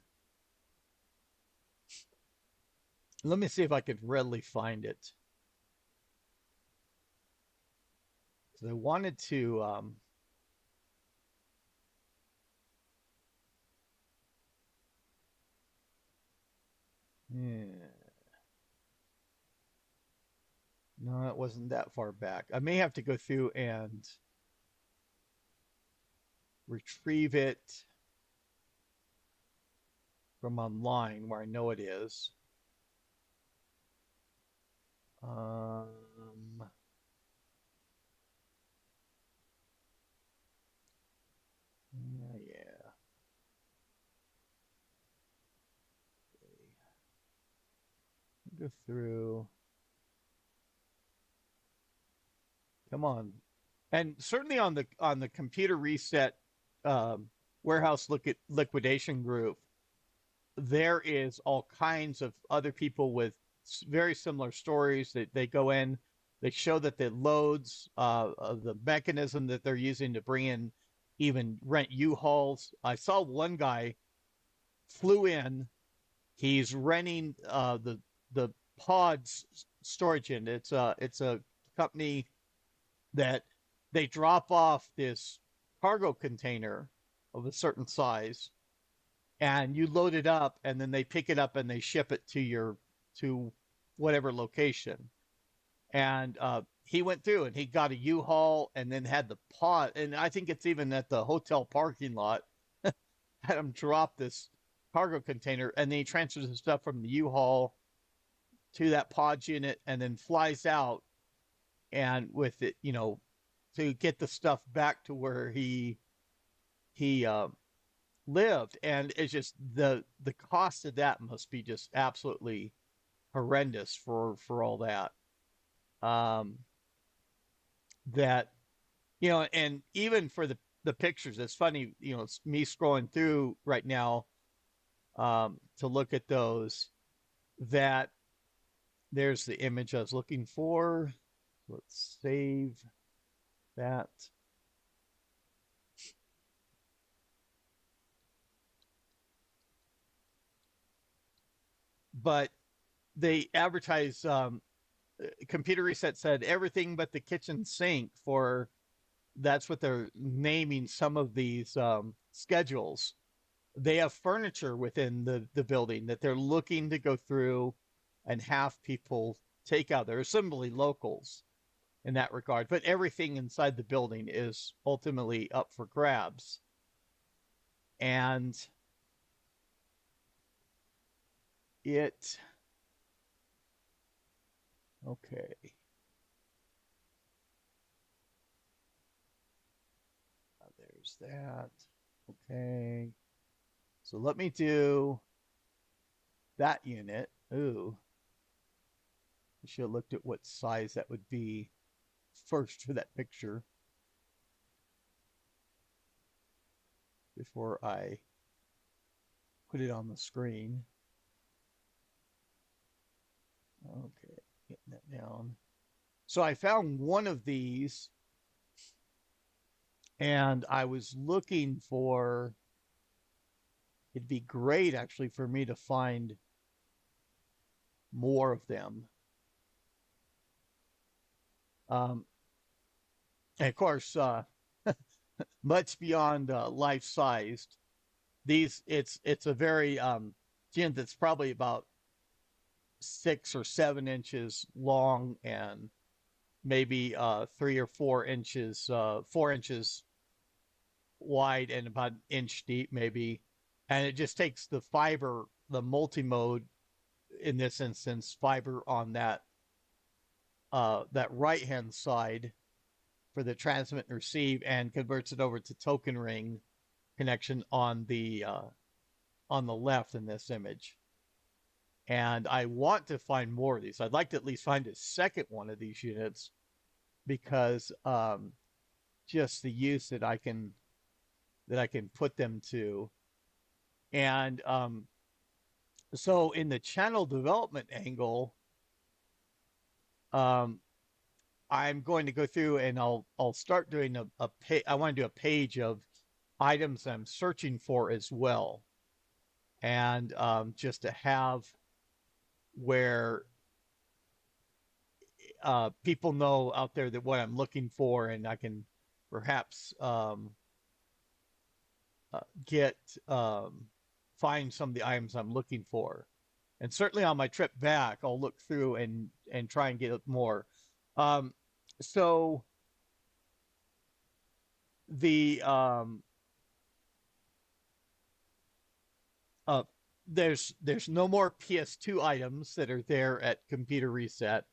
Let me see if I could readily find it. Because I wanted to. Yeah. No, it wasn't that far back. I may have to go through and retrieve it from online where I know it is. Yeah. Go through. Come on. And certainly on the computer reset um, warehouse liquidation group, there is all kinds of other people with very similar stories that they go in. They show that the loads, of the mechanism that they're using to bring in, even rent U-Hauls. I saw one guy flew in. He's renting the pods storage in. It's a company that they drop off this cargo container of a certain size, and you load it up, and then they pick it up and they ship it to whatever location. And he went through and he got a U-Haul and then had the pod, and I think it's even at the hotel parking lot, had him drop this cargo container, and then he transfers the stuff from the U-Haul to that pod unit and then flies out, and with it, to get the stuff back to where he lived. And it's just the cost of that must be just absolutely horrendous for all that. Um, that and even for the pictures, it's funny. It's me scrolling through right now, to look at those. That there's the image I was looking for. Let's save that. But they advertise, Computer Reset said everything but the kitchen sink for, that's what they're naming some of these, schedules. They have furniture within the building that they're looking to go through and have people take out. They're assembly locals in that regard, but everything inside the building is ultimately up for grabs. And it, okay, there's that. Okay, so let me do that unit. Ooh, I should have looked at what size that would be first for that picture before I put it on the screen. Okay, getting that down. So I found one of these, and I was looking for, it'd be great actually for me to find more of them. And of course, much beyond life sized. These, it's a very, gin that's probably about 6 or 7 inches long, and maybe 3 or 4 inches, 4 inches wide, and about an inch deep, maybe. And it just takes the fiber, the multi-mode, in this instance, fiber on that right hand side for the transmit and receive, and converts it over to token ring connection on the left in this image. And I want to find more of these. I'd like to at least find a second one of these units, because just the use that I can put them to. And so in the channel development angle, um, I'm going to go through and I'll start doing I want to do a page of items I'm searching for as well, and just to have where people know out there that what I'm looking for, and I can perhaps get find some of the items I'm looking for. And certainly on my trip back, I'll look through and try and get more. Um, so the uh, there's no more PS2 items that are there at Computer Reset,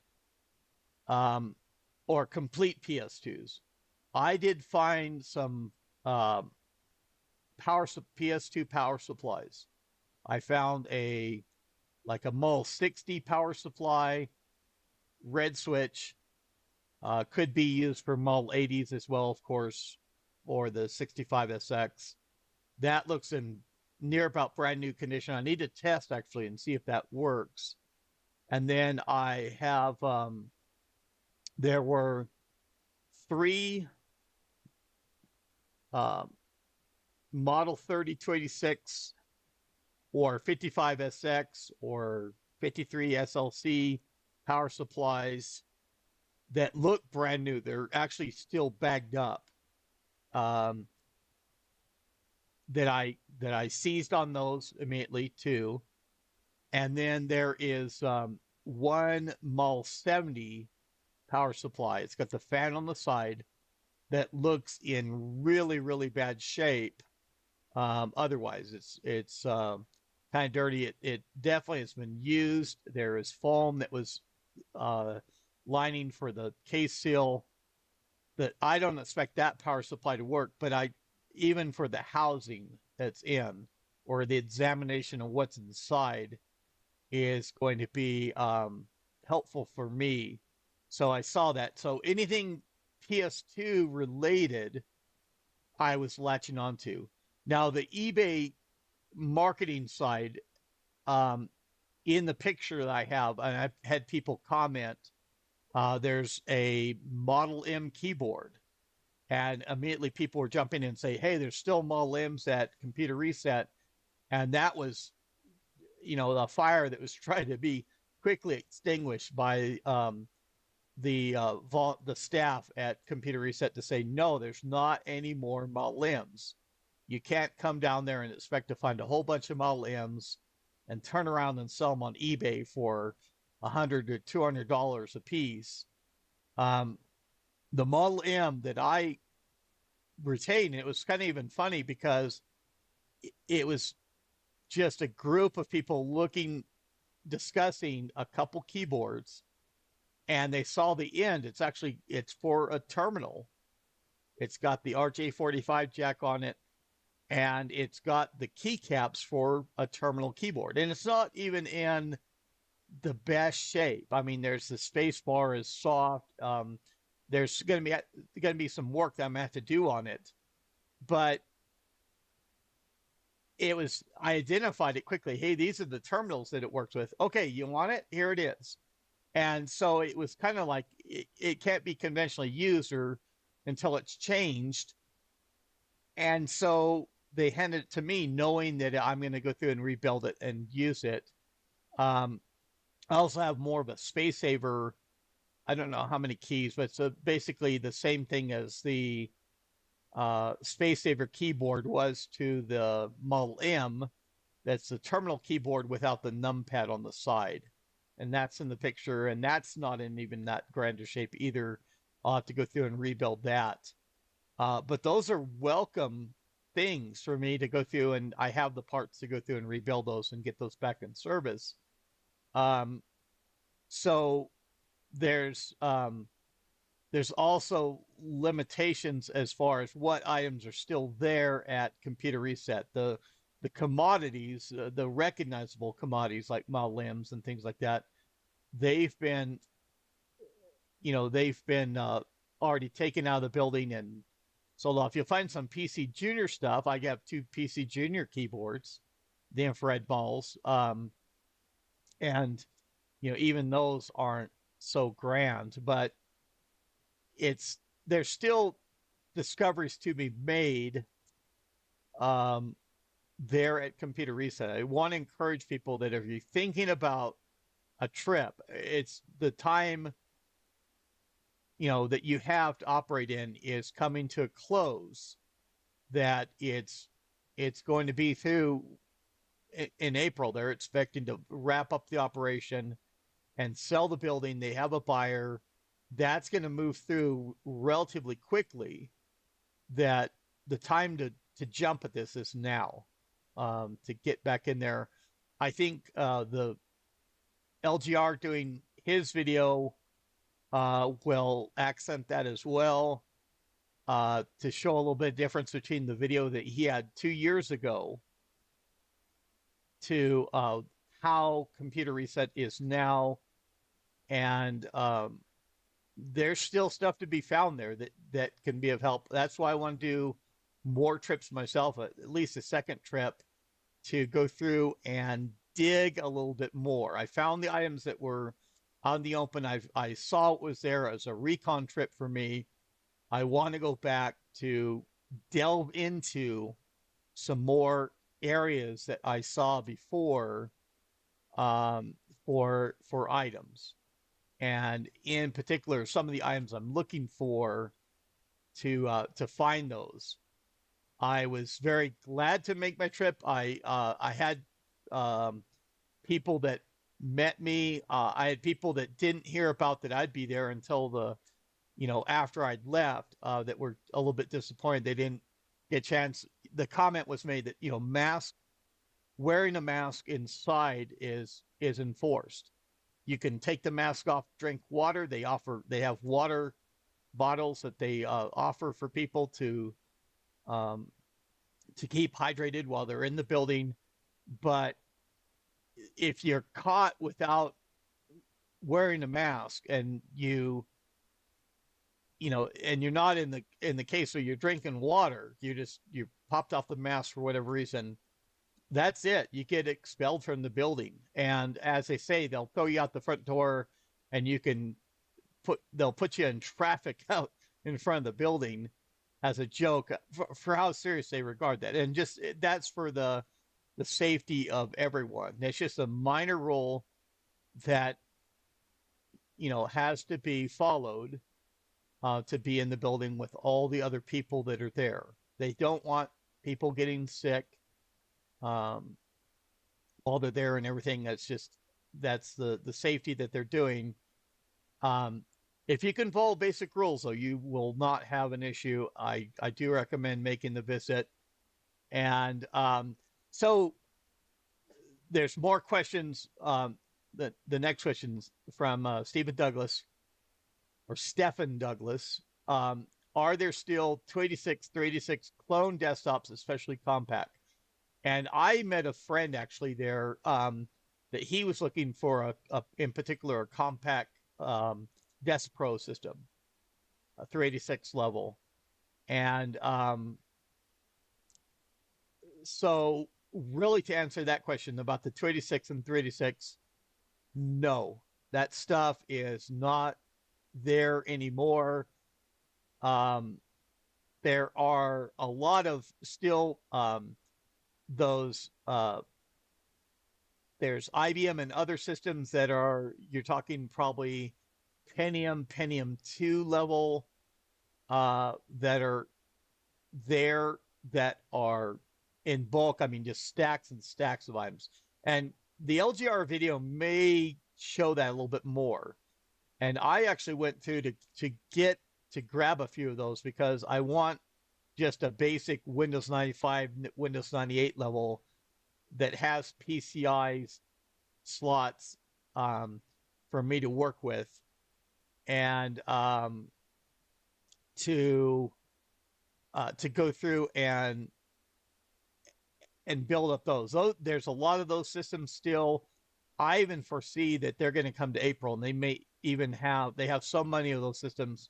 um, or complete PS2s. I did find some um, PS2 power supplies. I found a Mul 60 power supply, red switch. Could be used for Mul 80s as well, of course, or the 65SX. That looks in near about brand new condition. I need to test actually and see if that works. And then I have There were three um, Model 3286 or 55SX or 53 SLC power supplies that look brand new. They're actually still bagged up. Um, that I seized on those immediately too. And then there is one Model 70 power supply. It's got the fan on the side that looks in really, really bad shape. Otherwise, it's kind of dirty. It definitely has been used. There is foam that was uh, lining for the case seal. That I don't expect that power supply to work, but I even for the housing that's in or the examination of what's inside is going to be helpful for me. So I saw that. So anything PS2 related, I was latching onto. Now the eBay marketing side, um, in the picture that I have, and I've had people comment, there's a Model M keyboard, and immediately people were jumping in and say, "Hey, there's still Model M's at Computer Reset," and that was, the fire that was trying to be quickly extinguished by the staff at Computer Reset to say, "No, there's not any more Model M's. You can't come down there and expect to find a whole bunch of Model M's and turn around and sell them on eBay for $100 to $200 a piece." Um, the Model M that I retained, it was kind of even funny because it was just a group of people discussing a couple keyboards, and they saw the end. It's for a terminal. It's got the RJ45 jack on it, and it's got the keycaps for a terminal keyboard. And it's not even in the best shape. I mean, there's the space bar is soft. There's going to be some work that I'm going to have to do on it, but I identified it quickly. Hey, these are the terminals that it works with. Okay, you want it? Here it is. And so it was kind of like it can't be conventionally used or until it's changed. And so they handed it to me knowing that I'm going to go through and rebuild it and use it. Um, I also have more of a space saver. I don't know how many keys, but it's basically the same thing as the space saver keyboard was to the Model M. That's the terminal keyboard without the numpad on the side. And that's in the picture, and that's not in even that grander shape either. I'll have to go through and rebuild that. But those are welcome things for me to go through, and I have the parts to go through and rebuild those and get those back in service. Um, so there's also limitations as far as what items are still there at Computer Reset. The commodities, the recognizable commodities like Model M's and things like that, they've been, already taken out of the building and sold off. You'll find some PC Junior stuff. I have two PC Junior keyboards, the infrared balls, and even those aren't so grand, but there's still discoveries to be made there at Computer Reset. I want to encourage people that if you're thinking about a trip, it's the time that you have to operate in is coming to a close. That it's going to be through in April. They're expecting to wrap up the operation and sell the building. They have a buyer. That's going to move through relatively quickly. That the time to jump at this is now, to get back in there. I think the LGR doing his video will accent that as well, to show a little bit of difference between the video that he had 2 years ago to how Computer Reset is now. And there's still stuff to be found there that can be of help. That's why I want to do more trips myself, at least a second trip, to go through and dig a little bit more. I found the items that were on the open. I saw it was there as a recon trip for me. I want to go back to delve into some more areas that I saw before, um, for items, and in particular, some of the items I'm looking for to find those. I was very glad to make my trip. I had um, people that met me. I had people that didn't hear about that I'd be there until after I'd left, that were a little bit disappointed they didn't get a chance. The comment was made that mask wearing a mask inside is enforced. You can take the mask off, drink water. They have water bottles that they offer for people um, to keep hydrated while they're in the building. But if you're caught without wearing a mask, and and you're not in the case where you're drinking water, you popped off the mask for whatever reason, that's it. You get expelled from the building. And as they say, they'll throw you out the front door, and they'll put you in traffic out in front of the building as a joke, for how serious they regard that. And just that's for the safety of everyone. It's just a minor rule that has to be followed, to be in the building with all the other people that are there. They don't want people getting sick, um, while they're there and everything. That's the safety that they're doing. Um, if you can follow basic rules, though, you will not have an issue. I do recommend making the visit. And so there's more questions. The next questions from Stephen Douglas, or Stephen Douglas. Are there still 286, 386 clone desktops, especially compact? And I met a friend actually there, that he was looking for in particular, a compact Desk Pro system, a 386 level. And so really, to answer that question about the 286 and 386, no, that stuff is not there anymore. Um, there are a lot of still, those, there's IBM and other systems that you're talking probably Pentium 2 level, that are there, that are in bulk. I mean, just stacks and stacks of items. And the LGR video may show that a little bit more. And I actually went through to grab a few of those, because I want just a basic Windows 95, Windows 98 level that has PCI slots, for me to work with, and to go through and build up those. There's a lot of those systems still. I even foresee that they're going to come to April, and they have so many of those systems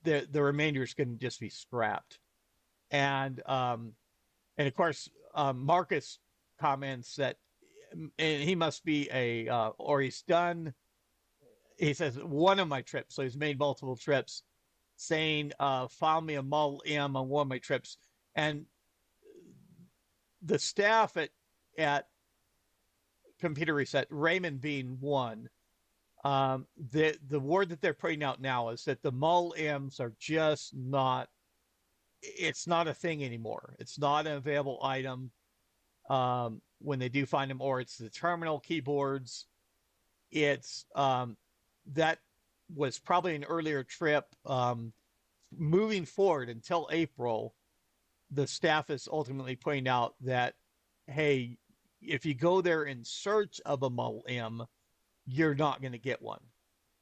that the remainder is going to just be scrapped. And of course, Marcus comments that, and he must be or he's done. He says one of my trips, so he's made multiple trips, saying, found me a Model M on one of my trips. And the staff at Computer Reset, Raymond being one, the word that they're putting out now is that the Model M's are just not. It's not a thing anymore. It's not an available item, when they do find them, or it's the terminal keyboards. It's that was probably an earlier trip. Moving forward until April, the staff is ultimately pointing out that, hey, if you go there in search of a Model M, you're not going to get one.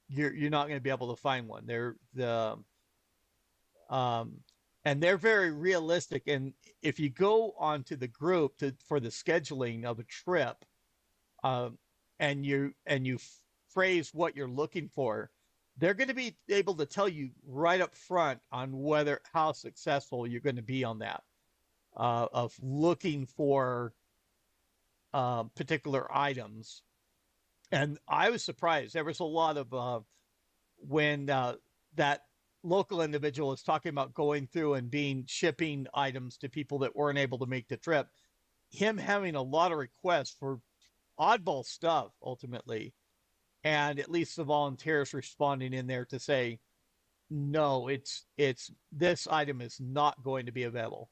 You're not going to be able to find one. And they're very realistic. And if you go onto the group for the scheduling of a trip, and you phrase what you're looking for, they're going to be able to tell you right up front on how successful you're going to be on that, of looking for particular items. And I was surprised. There was a lot of when that local individual was talking about going through and being shipping items to people that weren't able to make the trip. Him having a lot of requests for oddball stuff ultimately, and at least the volunteers responding in there to say, no, it's this item is not going to be available.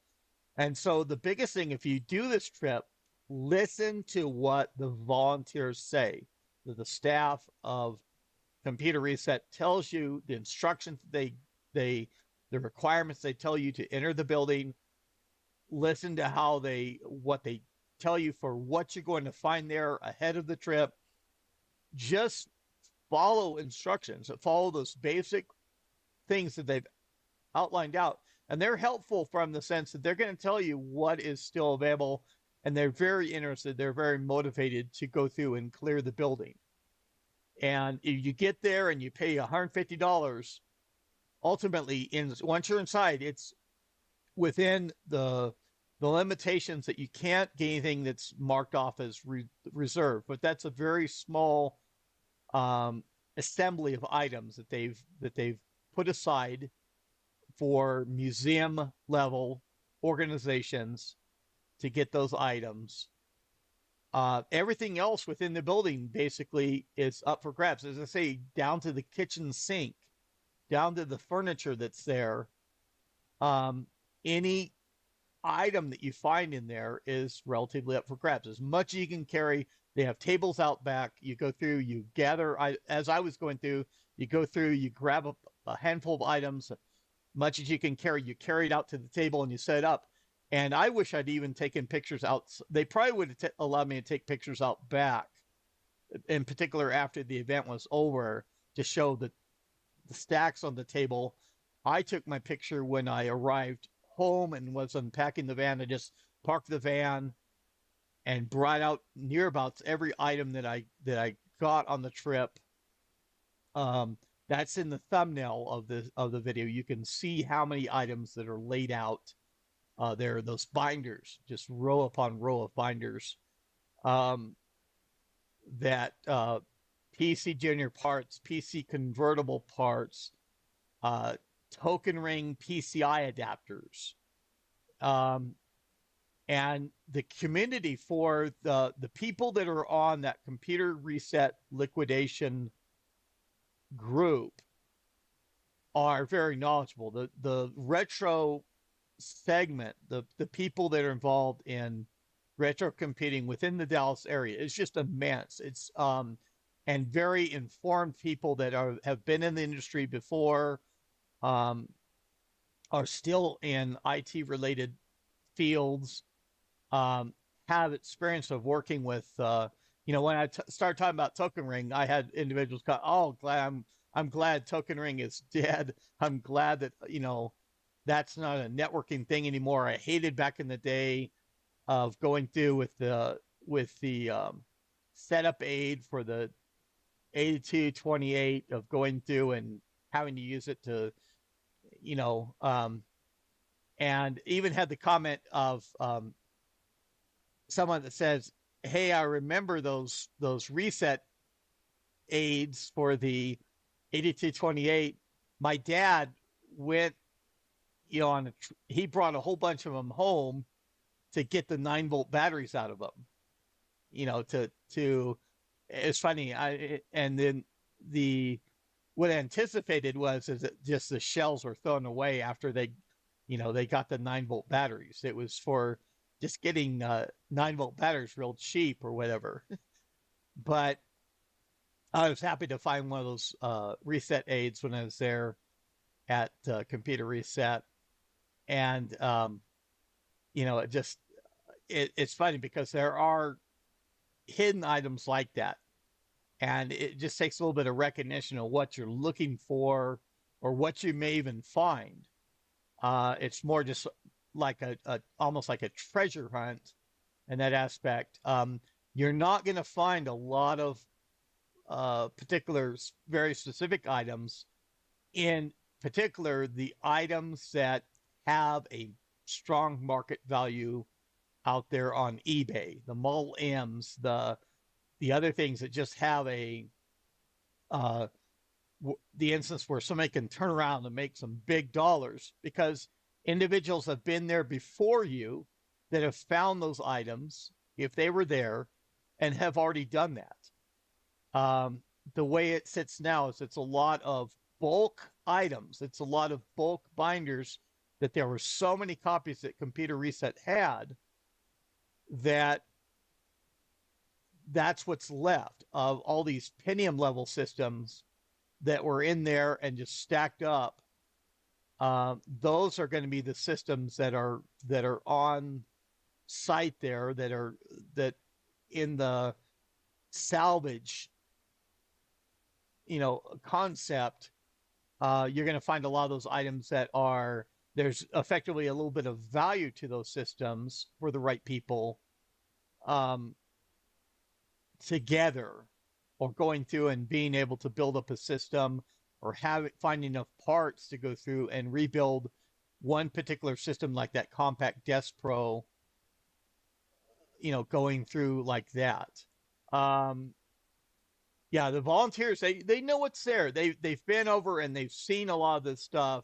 And so the biggest thing, if you do this trip, listen to what the volunteers say, that the staff of Computer Reset tells you, the instructions they the requirements they tell you to enter the building. Listen to how they what they tell you for what you're going to find there ahead of the trip. Just follow instructions, follow those basic things that they've outlined out. And they're helpful from the sense that they're going to tell you what is still available. And they're very interested, they're very motivated to go through and clear the building. And if you get there and you pay $150, ultimately, once you're inside, it's within the limitations that you can't get anything that's marked off as reserved. But that's a very small assembly of items that they've put aside for museum level organizations to get those items. Everything else within the building basically is up for grabs. As I say, down to the kitchen sink, down to the furniture that's there. Any item that you find in there is relatively up for grabs. As much as you can carry. They have tables out back. You go through, you gather. As I was going through, you go through, you grab a handful of items, much as you can carry. You carry it out to the table and you set it up. And I wish I'd even taken pictures out. They probably would have allowed me to take pictures out back, in particular after the event was over, to show the stacks on the table. I took my picture when I arrived home and was unpacking the van. I just parked the van and brought out near about every item that I got on the trip. That's in the thumbnail of the video. You can see how many items that are laid out. There are those binders, just row upon row of binders. That PC Junior parts, PC convertible parts, token ring PCI adapters. And the community for the people that are on that Computer Reset liquidation group are very knowledgeable. The retro segment, the people that are involved in retro computing within the Dallas area is just immense. It's and very informed people that have been in the industry before, are still in IT related fields, have experience of working with, when I started talking about Token Ring, I had individuals go, "Oh, I'm glad Token Ring is dead. I'm glad that that's not a networking thing anymore. I hated back in the day of going through with the setup aid for the 8228 of going through and having to use it to, and even had the comment of someone that says, "Hey, I remember those reset aids for the 8228. My dad went, he brought a whole bunch of them home to get the 9-volt batteries out of them. It's funny. And then what I anticipated is that just the shells were thrown away after they got the 9-volt batteries. It was for just getting 9-volt batteries real cheap or whatever. But I was happy to find one of those reset aids when I was there at Computer Reset. And, it's funny because there are hidden items like that. And it just takes a little bit of recognition of what you're looking for or what you may even find. It's more just like almost like a treasure hunt in that aspect. You're not going to find a lot of particular, very specific items. In particular, the items that have a strong market value out there on eBay, the Model M's, the the other things that just have uh, the instance where somebody can turn around and make some big dollars because individuals have been there before you that have found those items if they were there and have already done that. The way it sits now is it's a lot of bulk items. It's a lot of bulk binders that there were so many copies that Computer Reset had that that's what's left of all these Pentium level systems that were in there and just stacked up. Those are going to be the systems that are on site there that in the salvage, concept. You're going to find a lot of those items that are there's effectively a little bit of value to those systems for the right people, um, together, or going through and being able to build up a system, or finding enough parts to go through and rebuild one particular system like that Compact Desk Pro, going through like that. Um, yeah, the volunteers, they know what's there. They've been over and they've seen a lot of this stuff.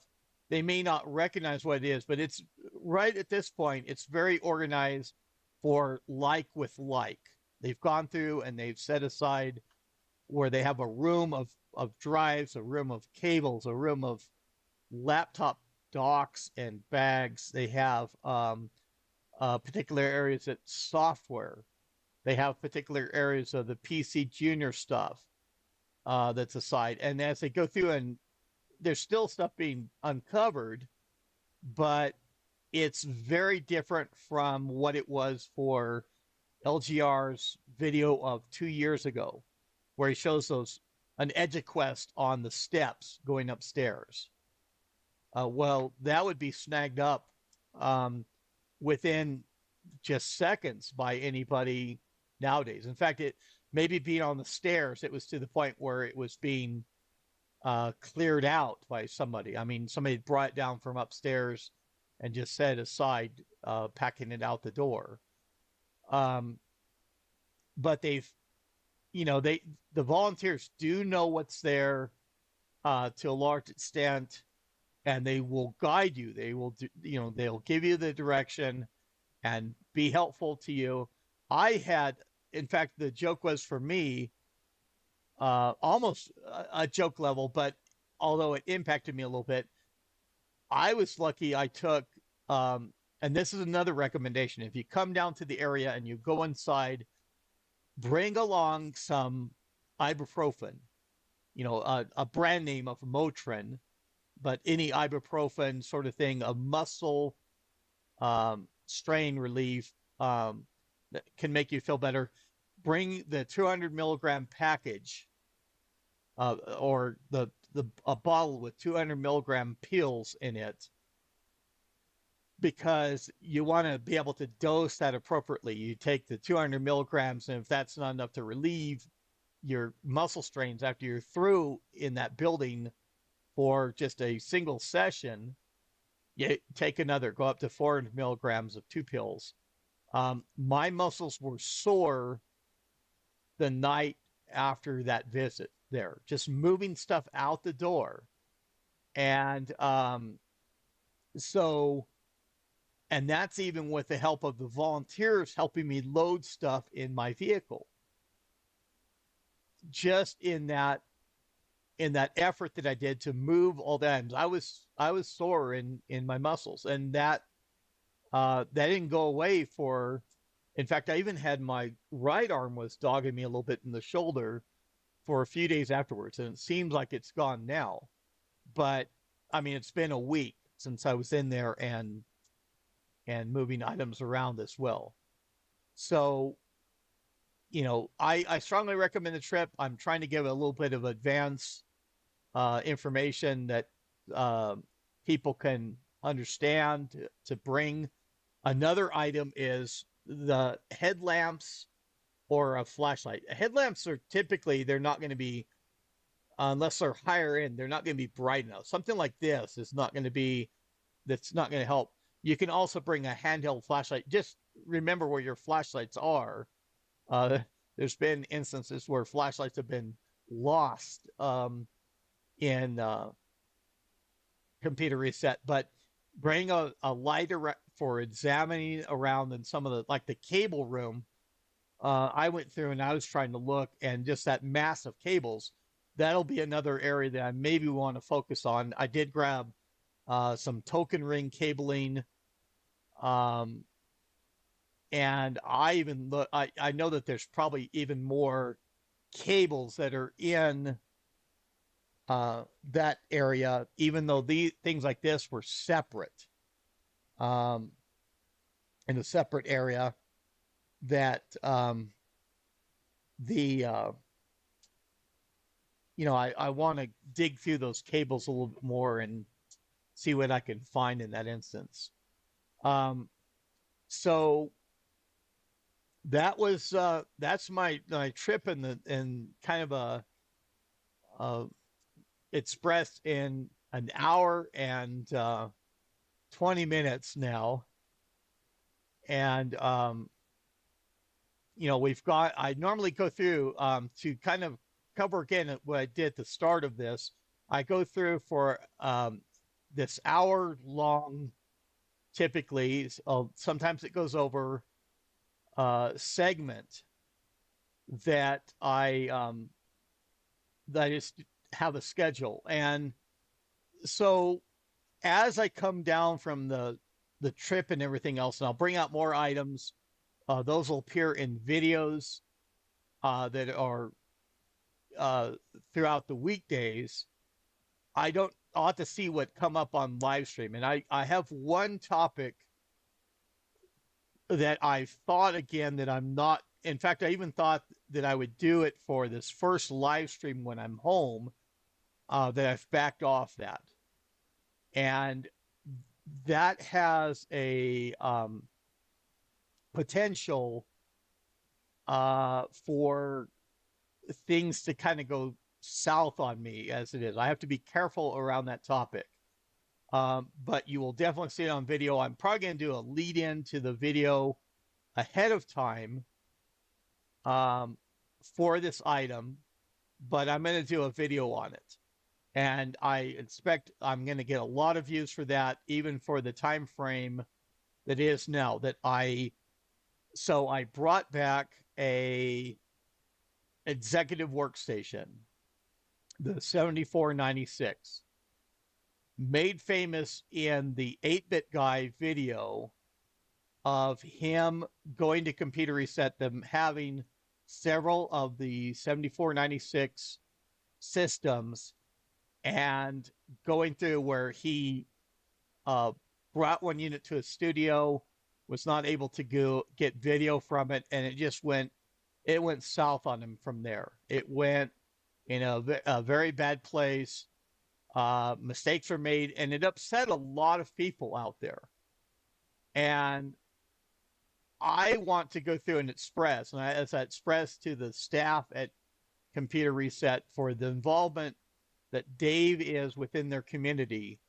They may not recognize what it is, but it's right at this point, it's very organized for like with like. They've gone through and they've set aside where they have a room of drives, a room of cables, a room of laptop docks and bags. They have particular areas that software. They have particular areas of the PC Junior stuff that's aside. And as they go through, and there's still stuff being uncovered, but it's very different from what it was for LGR's video of 2 years ago, where he shows an EduQuest on the steps going upstairs. Well, that would be snagged up within just seconds by anybody nowadays. In fact, it maybe being on the stairs, it was to the point where it was being cleared out by somebody. I mean, somebody brought it down from upstairs and just set it aside, packing it out the door. But the volunteers do know what's there to a large extent, and they will guide you. They will they'll give you the direction and be helpful to you. In fact, the joke was for me, almost a joke level, but although it impacted me a little bit, I was lucky I took, and this is another recommendation. If you come down to the area and you go inside, bring along some ibuprofen, a brand name of Motrin, but any ibuprofen sort of thing, a muscle strain relief that can make you feel better. Bring the 200 milligram package, or a bottle with 200 milligram pills in it, because you want to be able to dose that appropriately. You take the 200 milligrams, and if that's not enough to relieve your muscle strains after you're through in that building for just a single session, you take another, go up to 400 milligrams of 2 pills. My muscles were sore the night after that visit there, just moving stuff out the door. And and that's even with the help of the volunteers helping me load stuff in my vehicle. Just in that effort that I did to move all that, I was sore in my muscles, and that didn't go away for. In fact, I even had my right arm was dogging me a little bit in the shoulder for a few days afterwards, and it seems like it's gone now. But I mean, it's been a week since I was in there and moving items around as well. So, I strongly recommend the trip. I'm trying to give a little bit of advance information that people can understand to bring. Another item is the headlamps or a flashlight. Headlamps are typically, they're not going to be, unless they're higher end, they're not going to be bright enough. Something like this is not going to be, that's not going to help. You can also bring a handheld flashlight. Just remember where your flashlights are. There's been instances where flashlights have been lost in computer reset, but bring a light for examining around in some of the, like the cable room. I went through and I was trying to look, and just that mass of cables, that'll be another area that I maybe want to focus on. I did grab some token ring cabling. Um, and I even look, I know that there's probably even more cables that are in that area, even though these things like this were separate, um, in a separate area, that the I want to dig through those cables a little bit more and see what I can find in that instance. Um, so that's my trip in the in kind of a expressed in an hour and 20 minutes now. And we've got, I normally go through to kind of cover again what I did at the start of this. I go through for this hour long, typically. Sometimes it goes over segment that I just have a schedule. And so as I come down from the trip and everything else, and I'll bring out more items. Those will appear in videos that are uh, throughout the weekdays. I'll have to see what come up on live stream. And I have one topic that I thought again that I'm not, in fact, I even thought that I would do it for this first live stream when I'm home, that I've backed off that. And that has a potential for things to kind of go south on me as it is. I have to be careful around that topic. But you will definitely see it on video. I'm probably going to do a lead in to the video ahead of time for this item, but I'm going to do a video on it. And I expect I'm going to get a lot of views for that, even for the time frame that is now. So I brought back a executive workstation, the 7496, made famous in the 8-Bit Guy video of him going to computer reset them, having several of the 7496 systems, and going through where he brought one unit to a studio, was not able to get video from it, and it went south on him from there. It went in a very bad place. Mistakes were made, and it upset a lot of people out there. And I want to go through and express, and as I express to the staff at Computer Reset, for the involvement that Dave is within their community.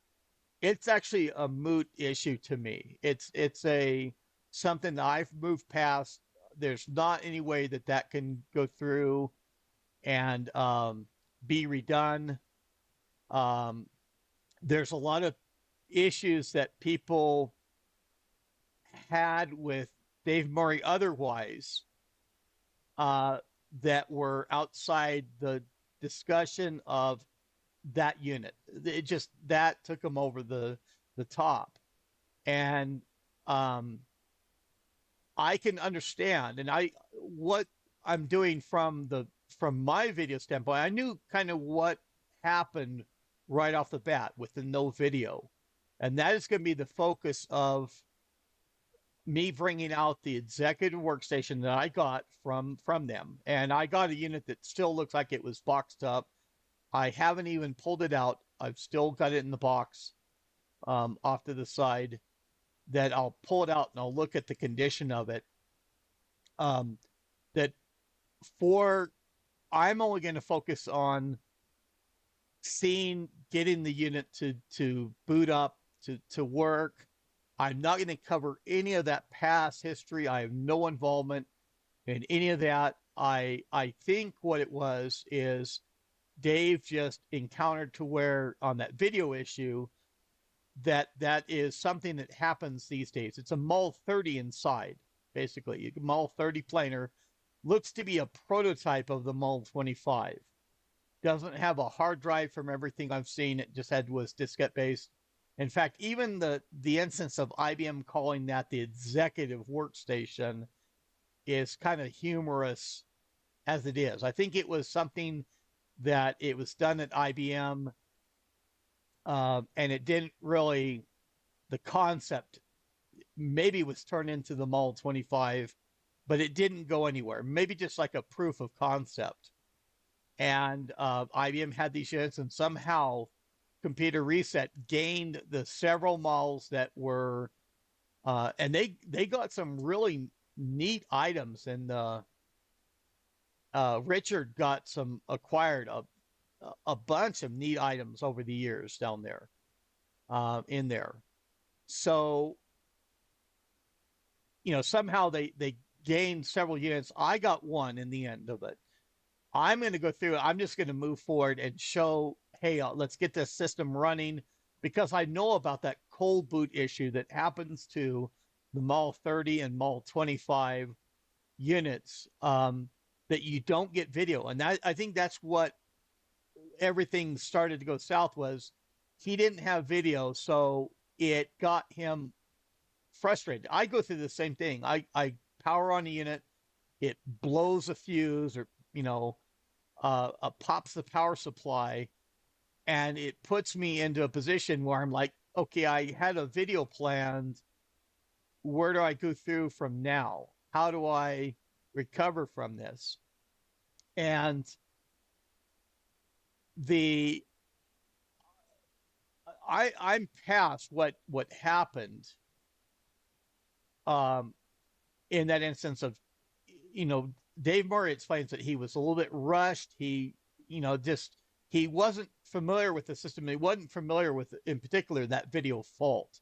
It's actually a moot issue to me. It's something that I've moved past. There's not any way that can go through and be redone. There's a lot of issues that people had with Dave Murray otherwise that were outside the discussion of that unit. It just, that took them over the top. And I can understand, and what I'm doing from my video standpoint, I knew kind of what happened right off the bat with the no video. And that is going to be the focus of me bringing out the executive workstation that I got from them. And I got a unit that still looks like it was boxed up. I haven't even pulled it out. I've still got it in the box off to the side, that I'll pull it out and I'll look at the condition of it. That I'm only going to focus on getting the unit to boot up, to work. I'm not going to cover any of that past history. I have no involvement in any of that. I think what it was is Dave just encountered to where on that video issue that is something that happens these days. It's a Mul 30 inside, basically. Mul 30 planer looks to be a prototype of the Mul 25. Doesn't have a hard drive from everything I've seen. It just was diskette based. In fact, even the instance of IBM calling that the executive workstation is kind of humorous as it is. I think it was something that it was done at IBM, and it didn't really, the concept maybe was turned into the Mul 25, but it didn't go anywhere. Maybe just like a proof of concept. And IBM had these units, and somehow Computer Reset gained the several Muls that were, and they got some really neat items, and Richard got some acquired a bunch of neat items over the years down there, in there. So, somehow they gained several units. I got one in the end of it. I'm going to go through it. I'm just going to move forward and show, hey, let's get this system running, because I know about that cold boot issue that happens to the Mul 30 and Mul 25 units, that you don't get video. And I think that's what everything started to go south was. He didn't have video, so it got him frustrated. I go through the same thing. I power on a unit, it blows a fuse, or pops the power supply, and it puts me into a position where I'm like, okay, I had a video planned. Where do I go through from now? How do I recover from this? And the I'm past what happened, um, in that instance of, Dave Murray explains that he was a little bit rushed. He, just he wasn't familiar with the system. He wasn't familiar with, in particular, that video fault.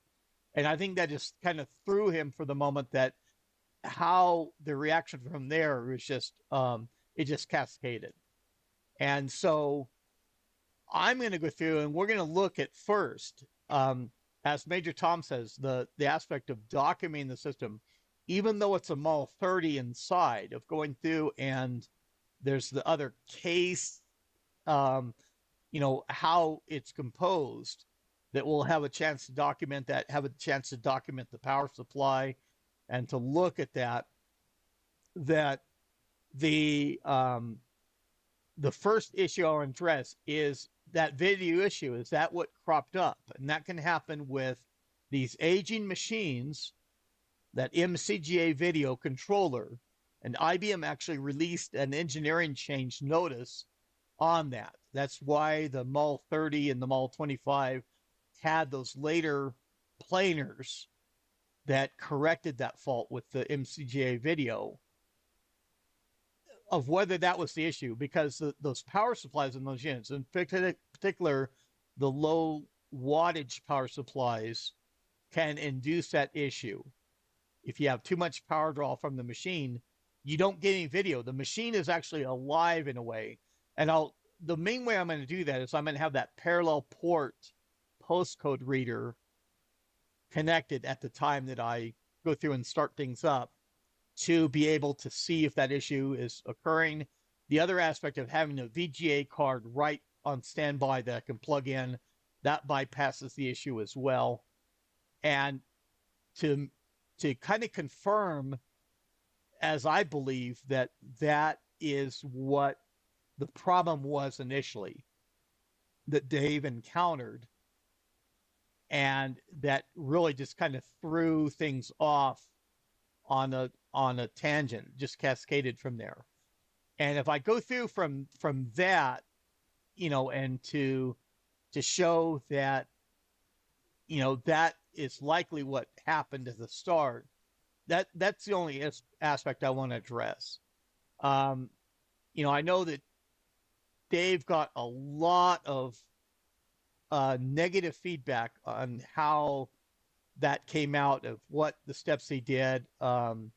And I think that just kind of threw him for the moment, that how the reaction from there was just, it just cascaded. And so I'm going to go through and we're going to look at first, as Major Tom says, the aspect of documenting the system, even though it's a Mul 30 inside, of going through, and there's the other case, how it's composed, that we'll have a chance to document that, have a chance to document the power supply, and to look at that the first issue I'll address is that video issue. Is that what cropped up? And that can happen with these aging machines, that MCGA video controller, and IBM actually released an engineering change notice on that. That's why the Mul 30 and the Mul 25 had those later planers that corrected that fault with the MCGA video, of whether that was the issue, because those power supplies in those units, in particular, the low wattage power supplies, can induce that issue. If you have too much power draw from the machine, you don't get any video. The machine is actually alive in a way. And the main way I'm going to do that is I'm going to have that parallel port postcode reader connected at the time that I go through and start things up, to be able to see if that issue is occurring. The other aspect of having a VGA card right on standby that I can plug in, that bypasses the issue as well. And to kind of confirm, as I believe, that is what the problem was initially, that Dave encountered, and that really just kind of threw things off on a tangent, just cascaded from there. And if I go through from that, and to show that, that is likely what happened at the start, that's the only aspect I want to address. I know that Dave got a lot of negative feedback on how that came out, of what the steps he did. And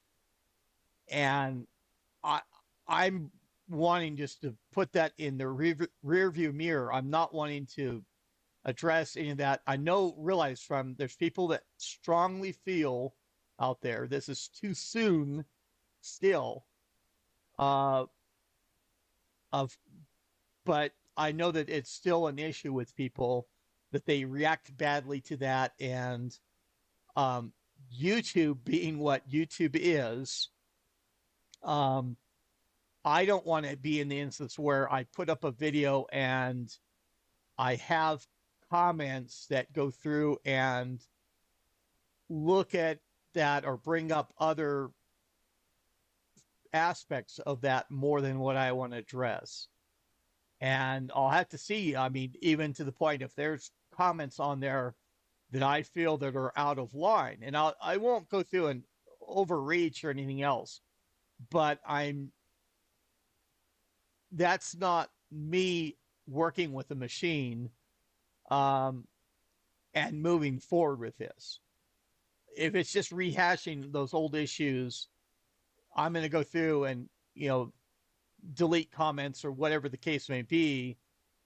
I'm wanting just to put that in the rear view mirror. I'm not wanting to address any of that. I know, realize from there's people that strongly feel out there this is too soon still, uh, of, but I know that it's still an issue with people that they react badly to that. And um, YouTube being what YouTube is, um, I don't want to be in the instance where I put up a video and I have comments that go through and look at that or bring up other aspects of that more than what I want to address. And I'll have to see. I mean, even to the point if there's comments on there that I feel that are out of line, and I won't go through and overreach or anything else, but I'm that's not me working with a machine, um, and moving forward with this. If it's just rehashing those old issues, I'm going to go through and, delete comments or whatever the case may be.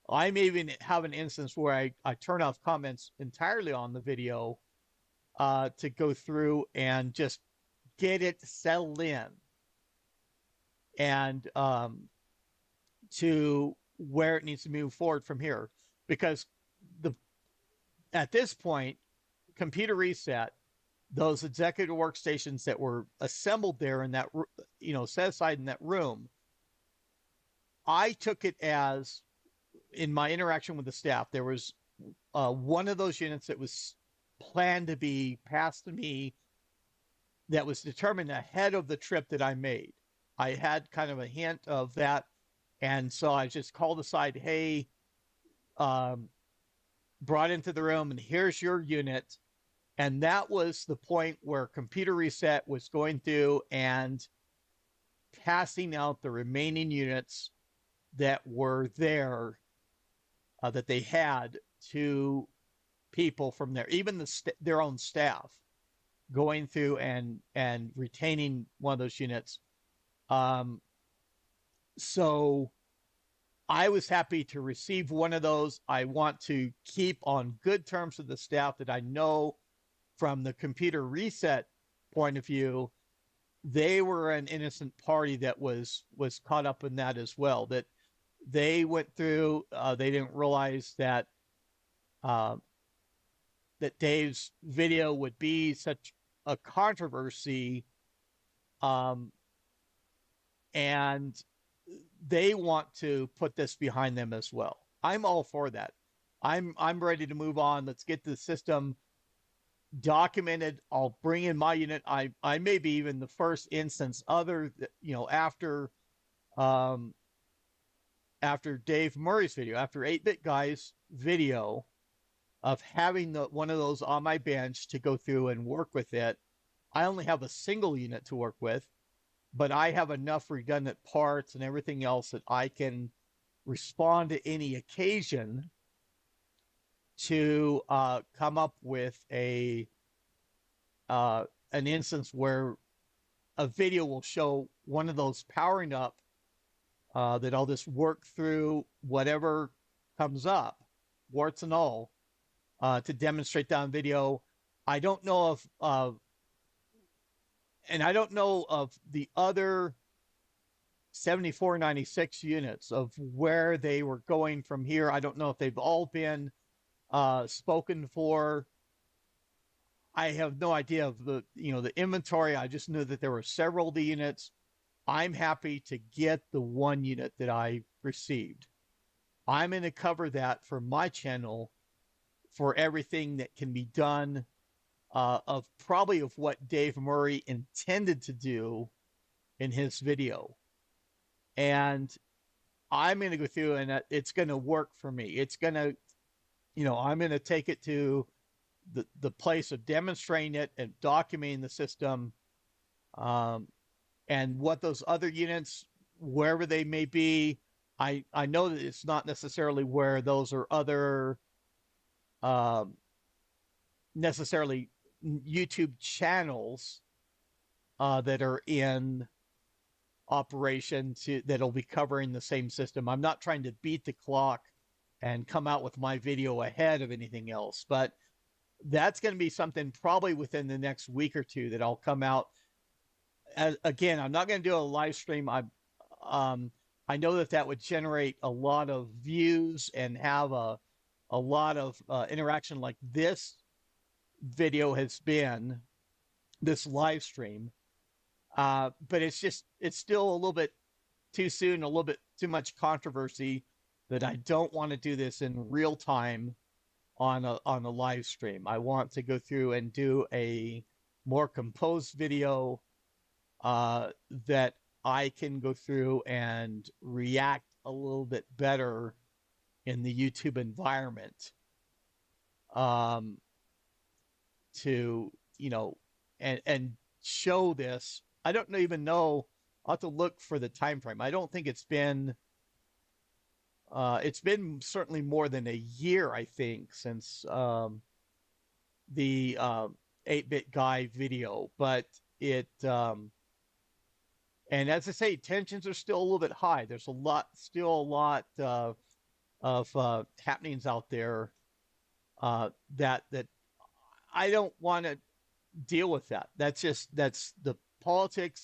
I may even have an instance where I turn off comments entirely on the video, to go through and just get it settled in, and to where it needs to move forward from here. Because the at this point, computer reset, those executive workstations that were assembled there in that, set aside in that room, I took it as, in my interaction with the staff, there was one of those units that was planned to be passed to me that was determined ahead of the trip that I made. I had kind of a hint of that. And so I just called aside, hey, um, brought into the room, and here's your unit. And that was the point where computer reset was going through and passing out the remaining units that were there, that they had, to people from there, even their own staff, going through and retaining one of those units. Um, so I was happy to receive one of those. I want to keep on good terms with the staff that I know from the computer reset point of view, they were an innocent party that was caught up in that as well. That they went through, they didn't realize that uh, that Dave's video would be such a controversy, um, and they want to put this behind them as well. I'm all for that. I'm ready to move on. Let's get the system documented. I'll bring in my unit. I may be even the first instance, other, um, after Dave Murray's video, after 8-Bit Guy's video, of having one of those on my bench to go through and work with it. I only have a single unit to work with, but I have enough redundant parts and everything else that I can respond to any occasion to come up with an instance where a video will show one of those powering up, that I'll just work through whatever comes up, warts and all, to demonstrate that on video. I don't know if, and I don't know of the other 7496 units of where they were going from here. I don't know if they've all been spoken for. I have no idea of the inventory. I just knew that there were several of the units. I'm happy to get the one unit that I received. I'm going to cover that for my channel for everything that can be done, of what Dave Murray intended to do in his video. And I'm going to go through, and it's going to work for me. It's going to, I'm going to take it to the place of demonstrating it and documenting the system, and what those other units, wherever they may be. I know that it's not necessarily where those are other, necessarily YouTube channels, that are in operation to that'll be covering the same system. I'm not trying to beat the clock and come out with my video ahead of anything else, but that's going to be something probably within the next week or two that I'll come out. Again, I'm not going to do a live stream. Um, I know that that would generate a lot of views and have a lot of interaction like this video has been, this live stream. But it's still a little bit too soon, a little bit too much controversy that I don't want to do this in real time on a live stream. I want to go through and do a more composed video that I can go through and react a little bit better in the YouTube environment, um, to, and show this. I don't even know. I'll have to look for the time frame. I don't think it's been certainly more than a year, I think, since the 8-bit guy video, but and as I say, tensions are still a little bit high. There's still a lot of happenings out there that I don't want to deal with that. That's the politics.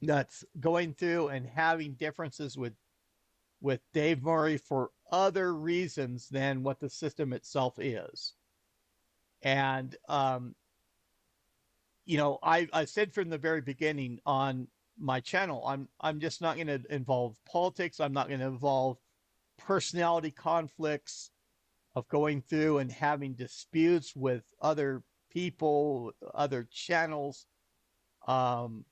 That's going through and having differences with Dave Murray for other reasons than what the system itself is. And I said from the very beginning on my channel, I'm just not going to involve politics. I'm not going to involve personality conflicts of going through and having disputes with other people, other channels. And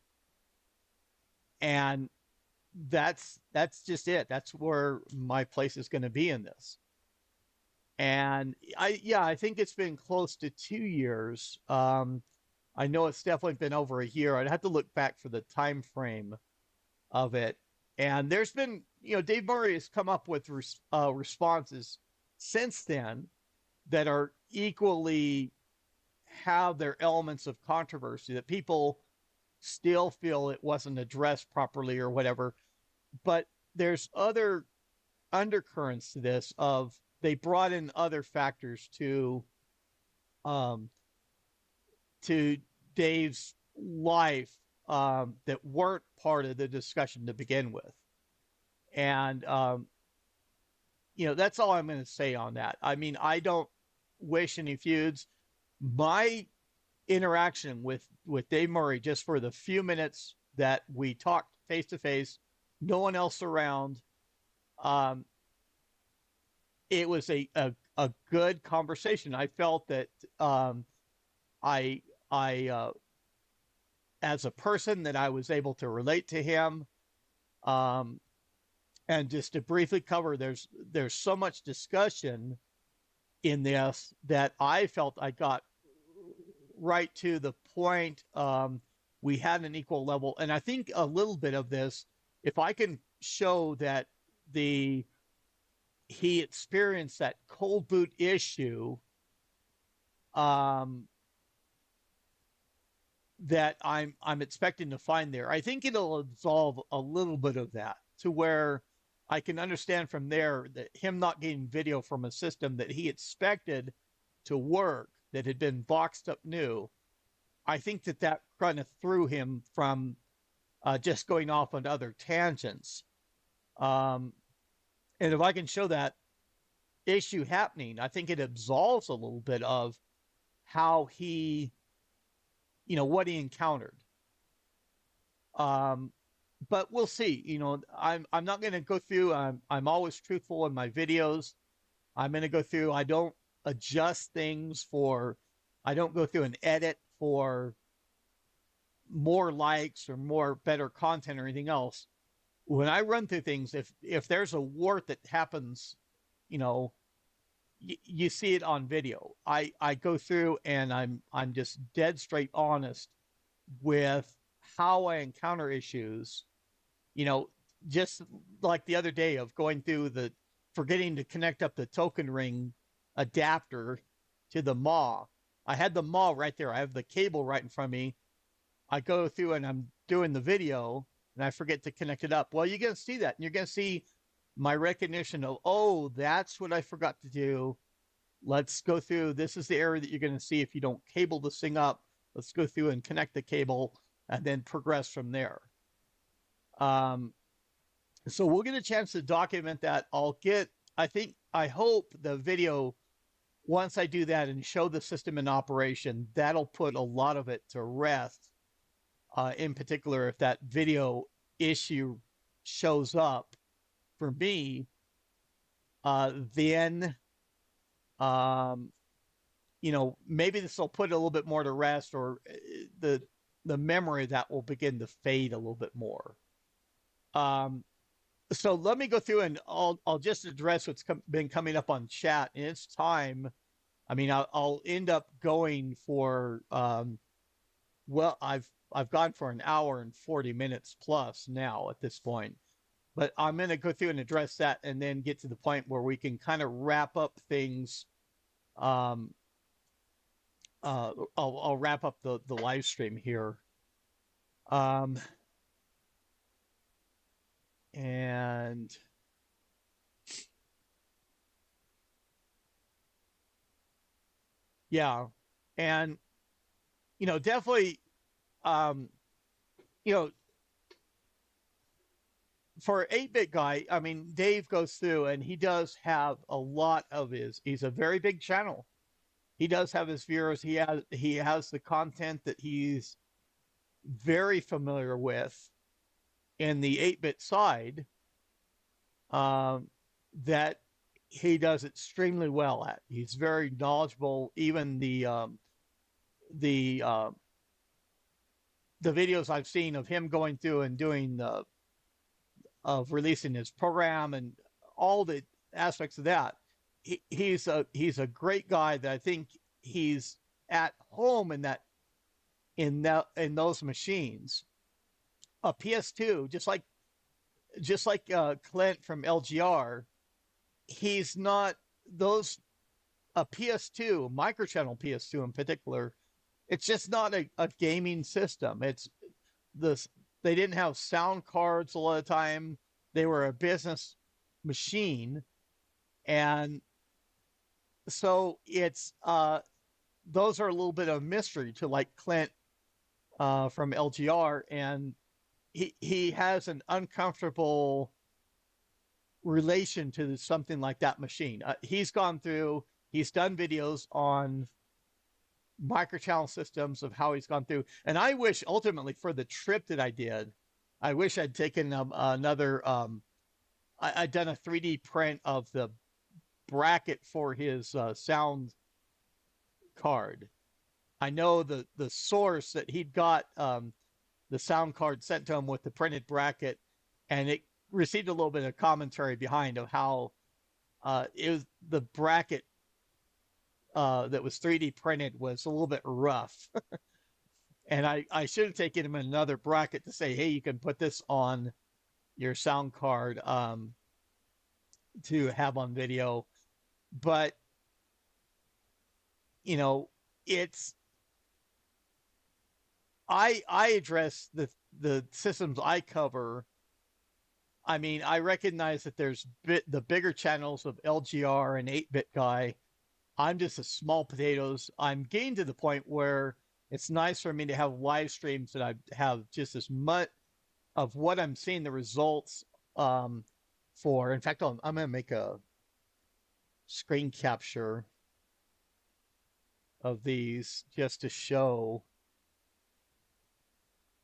that's just it. That's where my place is going to be in this. And I think it's been close to 2 years. I know it's definitely been over a year. I'd have to look back for the time frame of it. And there's been, Dave Murray has come up with responses since then that are equally have their elements of controversy, that people still feel it wasn't addressed properly or whatever. But there's other undercurrents to this of they brought in other factors to Dave's life that weren't part of the discussion to begin with. And that's all I'm going to say on that. I mean, I don't wish any feuds. My interaction with Dave Murray, just for the few minutes that we talked face to face, no one else around, it was a good conversation. I felt that I as a person, that I was able to relate to him. And just to briefly cover, there's so much discussion in this that I felt I got right to the point. We had an equal level. And I think a little bit of this, if I can show that he experienced that cold boot issue, that I'm expecting to find there, I think it'll absolve a little bit of that, to where I can understand from there that him not getting video from a system that he expected to work, that had been boxed up new. I think that kind of threw him from just going off on other tangents. And if I can show that issue happening, I think it absolves a little bit of how he, what he encountered. But we'll see. I'm not going to go through. I'm always truthful in my videos. I'm going to go through. I don't adjust things I don't go through and edit for more likes or more better content or anything else. When I run through things, if there's a wart that happens, you see it on video. I go through and I'm just dead straight honest with how I encounter issues. Just like the other day of going through forgetting to connect up the token ring adapter to the MAW. I had the MAW right there. I have the cable right in front of me. I go through and I'm doing the video and I forget to connect it up. Well, you're going to see that, and you're going to see my recognition of, oh, that's what I forgot to do. Let's go through. This is the area that you're going to see if you don't cable this thing up. Let's go through and connect the cable and then progress from there. Um, so we'll get a chance to document that. I hope the video, once I do that and show the system in operation, that'll put a lot of it to rest. In particular, if that video issue shows up for me, then um, maybe this will put a little bit more to rest, or the memory of that will begin to fade a little bit more. So let me go through and I'll just address what's been coming up on chat. And it's time. I mean, I'll end up going for well, I've gone for an hour and 40 minutes plus now at this point. But I'm going to go through and address that and then get to the point where we can kind of wrap up things. I'll wrap up the live stream here. And yeah, and definitely, you know, for 8-bit guy, I mean, Dave goes through and he does have a lot of he's a very big channel. He does have his viewers. He has the content that he's very familiar with in the 8-bit side, that he does extremely well at. He's very knowledgeable. Even the videos I've seen of him going through and doing of releasing his program and all the aspects of that, he's a great guy that I think he's at home in those machines. A PS2, just like Clint from LGR, he's not those a PS2, microchannel PS2 in particular. It's just not a gaming system. It's this. They didn't have sound cards a lot of the time. They were a business machine, and so it's those are a little bit of a mystery to like Clint from LGR, and he has an uncomfortable relation to something like that machine. He's gone through. He's done videos on microchannel systems of how he's gone through. And I wish ultimately for the trip that I did, I wish I'd taken another, I'd done a 3D print of the bracket for his sound card. I know the source that he'd got the sound card sent to him with the printed bracket, and it received a little bit of commentary behind of how it was the bracket that was 3D printed was a little bit rough. And I should have taken him another bracket to say, hey, you can put this on your sound card to have on video. But, it's, I address the systems I cover. I mean, I recognize that there's the bigger channels of LGR and 8-bit guy. I'm just a small potatoes. I'm getting to the point where it's nice for me to have live streams that I have just as much of what I'm seeing the results for. In fact, I'm going to make a screen capture of these just to show,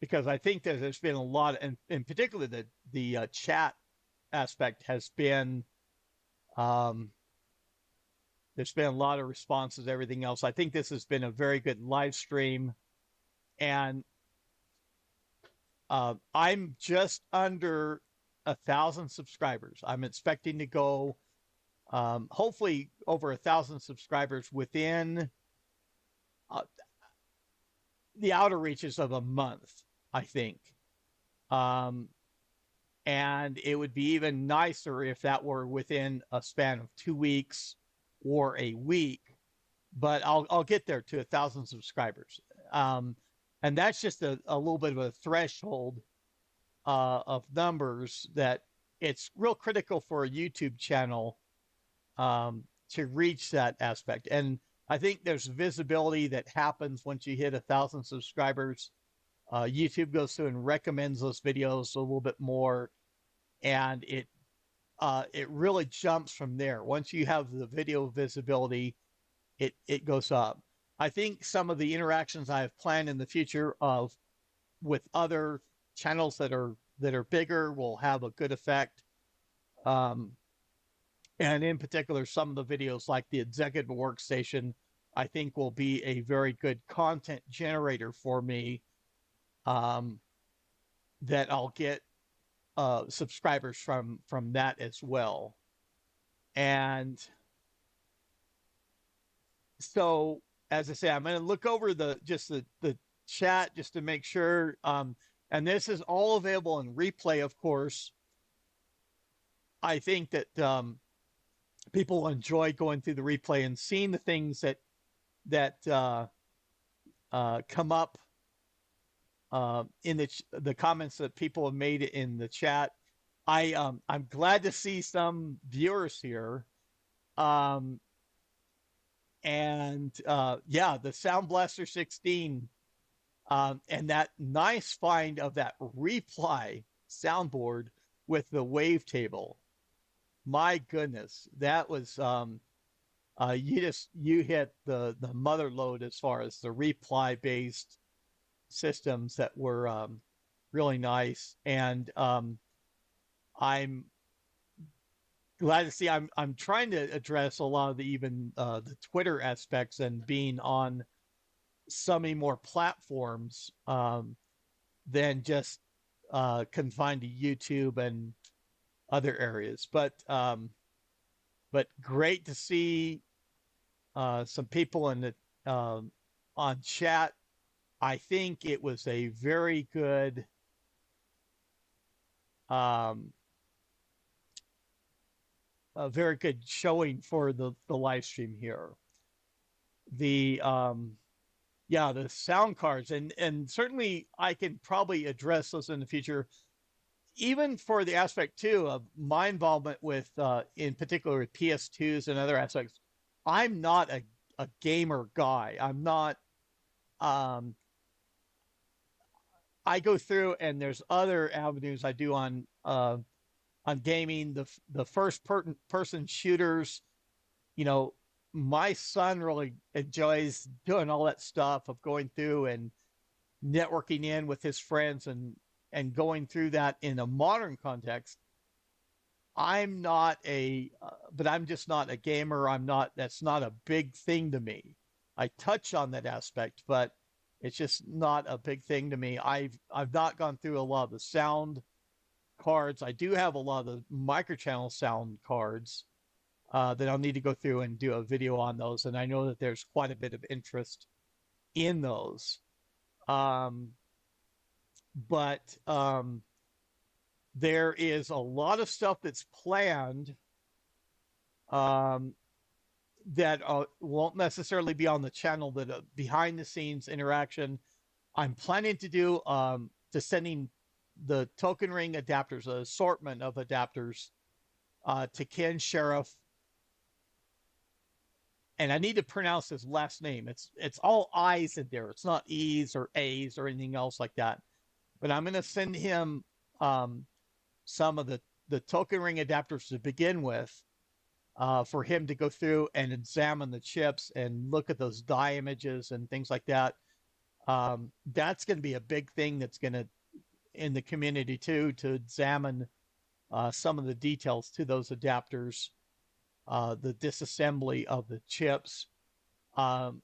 because I think that there's been a lot, and in particular the chat aspect has been, there's been a lot of responses, everything else. I think this has been a very good live stream, and I'm just under 1,000 subscribers. I'm expecting to go hopefully over 1,000 subscribers within the outer reaches of a month, I think. And it would be even nicer if that were within a span of 2 weeks or a week, but I'll get there to 1,000 subscribers. And that's just a little bit of a threshold of numbers that it's real critical for a YouTube channel to reach that aspect. And I think there's visibility that happens once you hit 1,000 subscribers. YouTube goes through and recommends those videos a little bit more, and it really jumps from there. Once you have the video visibility, it goes up. I think some of the interactions I have planned in the future of with other channels that are bigger will have a good effect. Um, and in particular, some of the videos like the executive workstation, I think will be a very good content generator for me. Um, that I'll get subscribers from that as well. And so, as I say, I'm going to look over the chat just to make sure. And this is all available in replay, of course. I think that people enjoy going through the replay and seeing the things that come up in the comments that people have made in the chat. I'm glad to see some viewers here. Um, and yeah, the Sound Blaster 16 and that nice find of that reply soundboard with the wavetable. My goodness, that was you hit the mother load as far as the reply based systems that were really nice. And I'm glad to see I'm trying to address a lot of the even the Twitter aspects and being on so many more platforms than just confined to YouTube and other areas. But great to see some people in the on chat. I think it was a very good um, a very good showing for the live stream here. The yeah, the sound cards and certainly I can probably address those in the future, even for the aspect too of my involvement with in particular with PS2s and other aspects. I'm not a gamer guy. I'm not um I go through and there's other avenues I do on gaming, the person shooters. You know, my son really enjoys doing all that stuff of going through and networking in with his friends and going through that in a modern context. I'm not but I'm just not a gamer. I'm not, that's not a big thing to me. I touch on that aspect, but it's just not a big thing to me. I've not gone through a lot of the sound cards. I do have a lot of the microchannel sound cards that I'll need to go through and do a video on those. And I know that there's quite a bit of interest in those. Um, but there is a lot of stuff that's planned um, that won't necessarily be on the channel, that behind the scenes interaction. I'm planning to do to sending the token ring adapters, an assortment of adapters to Ken Sheriff. And I need to pronounce his last name. It's all I's in there. It's not E's or A's or anything else like that. But I'm going to send him some of the token ring adapters to begin with for him to go through and examine the chips and look at those die images and things like that. That's going to be a big thing that's going to in the community too, to examine some of the details to those adapters, the disassembly of the chips. Um,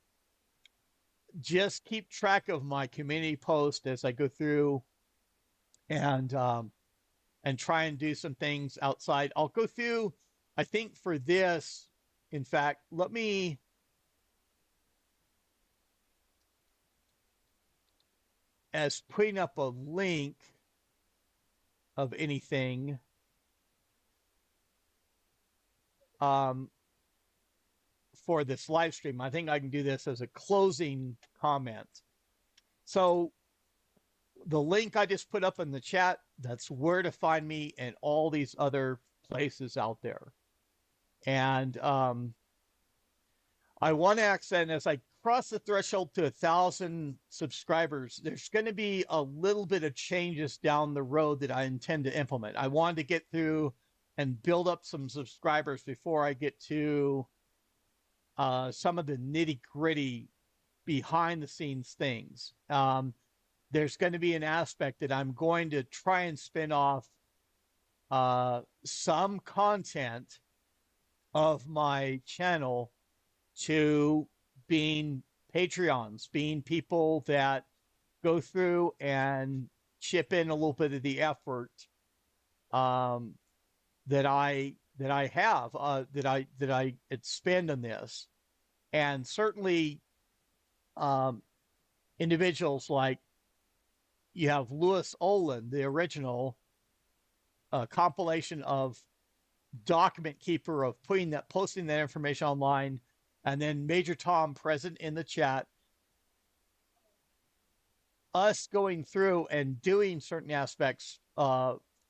just keep track of my community post as I go through and try and do some things outside. I'll go through, I think for this, in fact, let me as putting up a link of anything um, for this live stream. I think I can do this as a closing comment. So the link I just put up in the chat, that's where to find me and all these other places out there. And I want to accent as I cross the threshold to 1,000 subscribers, there's going to be a little bit of changes down the road that I intend to implement. I wanted to get through and build up some subscribers before I get to some of the nitty gritty behind the scenes things. There's going to be an aspect that I'm going to try and spin off some content of my channel to being Patreons, being people that go through and chip in a little bit of the effort um, that I have that I spend on this, and certainly um, individuals like you have Lewis Olin, the original compilation of document keeper of posting that information online, and then Major Tom present in the chat. Us going through and doing certain aspects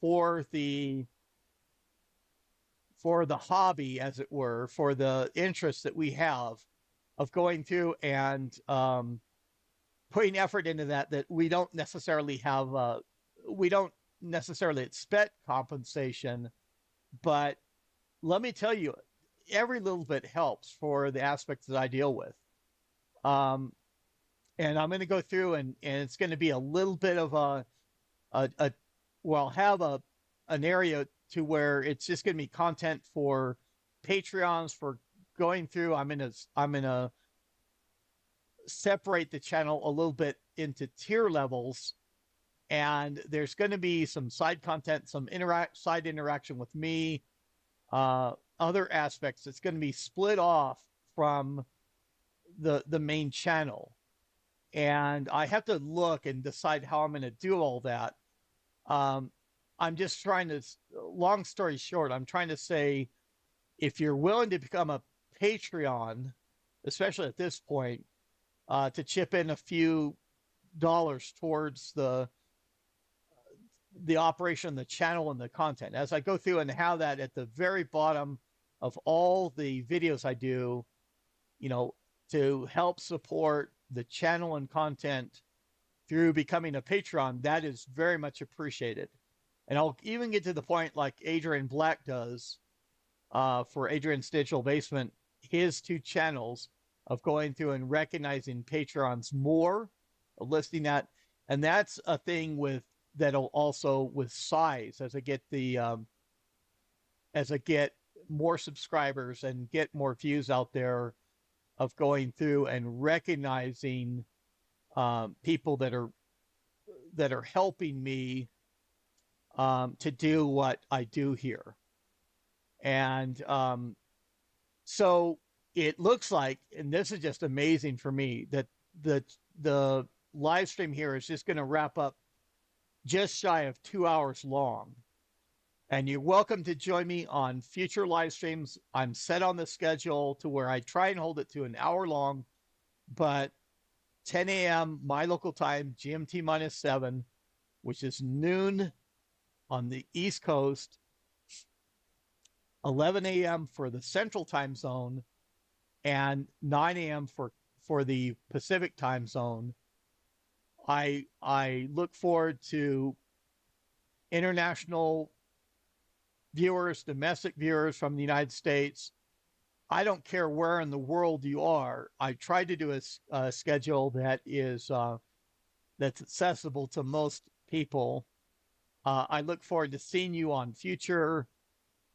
for the hobby, as it were, for the interest that we have of going through and putting effort into that we don't necessarily have we don't necessarily expect compensation, but let me tell you, every little bit helps for the aspects that I deal with. Um, and I'm going to go through and it's going to be a little bit of a well, have an area to where it's just going to be content for Patreons for going through. I'm going to separate the channel a little bit into tier levels, and there's going to be some side content, some side interaction with me, other aspects that's going to be split off from the main channel. And I have to look and decide how I'm going to do all that. I'm just trying to, long story short, I'm trying to say, if you're willing to become a Patreon, especially at this point, to chip in a few dollars towards the operation, the channel, and the content, as I go through and have that at the very bottom of all the videos I do, you know, to help support the channel and content through becoming a patron, that is very much appreciated. And I'll even get to the point like Adrian Black does for Adrian's Digital Basement, his two channels, of going through and recognizing patrons more, listing that. And that's a thing with that'll also with size as I get as I get more subscribers and get more views out there, of going through and recognizing people that are helping me to do what I do here. And so it looks like, and this is just amazing for me, that the live stream here is just going to wrap up just shy of 2 hours long. And you're welcome to join me on future live streams. I'm set on the schedule to where I try and hold it to an hour long, but 10 a.m. my local time, GMT -7, which is noon on the East Coast, 11 a.m. for the Central Time Zone, and 9 a.m. for the Pacific Time Zone. I look forward to international viewers, domestic viewers from the United States. I don't care where in the world you are. I try to do a schedule that is that's accessible to most people. I look forward to seeing you on future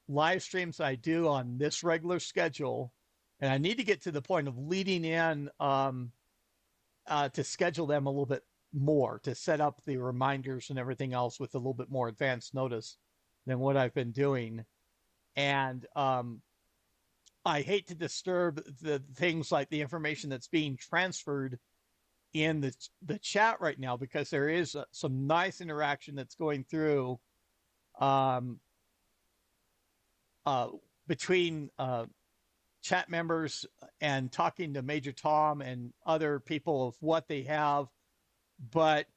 live streams I do on this regular schedule, and I need to get to the point of leading in to schedule them a little bit more, to set up the reminders and everything else with a little bit more advanced notice than what I've been doing. And I hate to disturb the things like the information that's being transferred in the chat right now, because there is some nice interaction that's going through between chat members and talking to Major Tom and other people of what they have but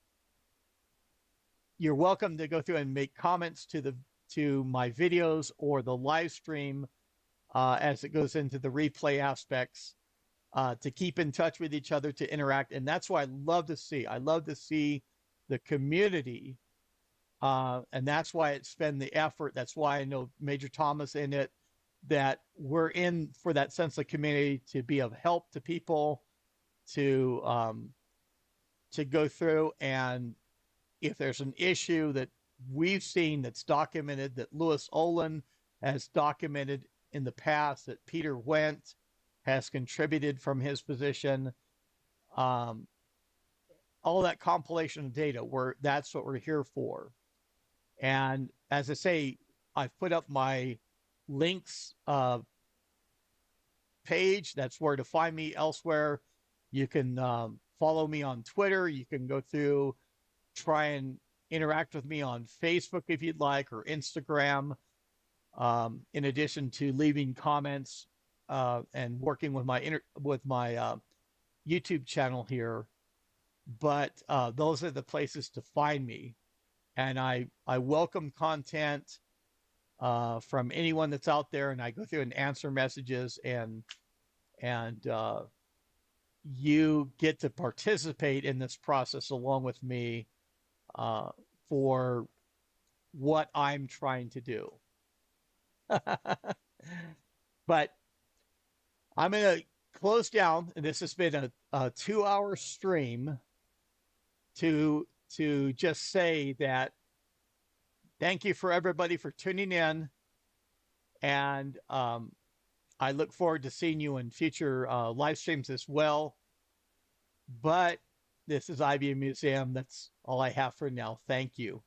you're welcome to go through and make comments to my videos or the live stream as it goes into the replay aspects, to keep in touch with each other, to interact. And that's what I love to see. I love to see the community. And that's why it's been the effort. That's why I know Major Thomas in it, that we're in for that sense of community, to be of help to people, to go through. And if there's an issue that we've seen that's documented, that Lewis Olin has documented in the past, that Peter Wendt has contributed from his position, um, all that compilation of data, that's what we're here for. And as I say, I've put up my links page. That's where to find me elsewhere. You can follow me on Twitter. You can go through, try and interact with me on Facebook if you'd like, or Instagram, in addition to leaving comments and working with my YouTube channel here. But those are the places to find me. And I welcome content from anyone that's out there, and I go through and answer messages, and you get to participate in this process along with me for what I'm trying to do. But I'm going to close down. And this has been a 2-hour stream to just say that thank you for everybody for tuning in. And I look forward to seeing you in future live streams as well. But this is IBM Museum. That's all I have for now. Thank you.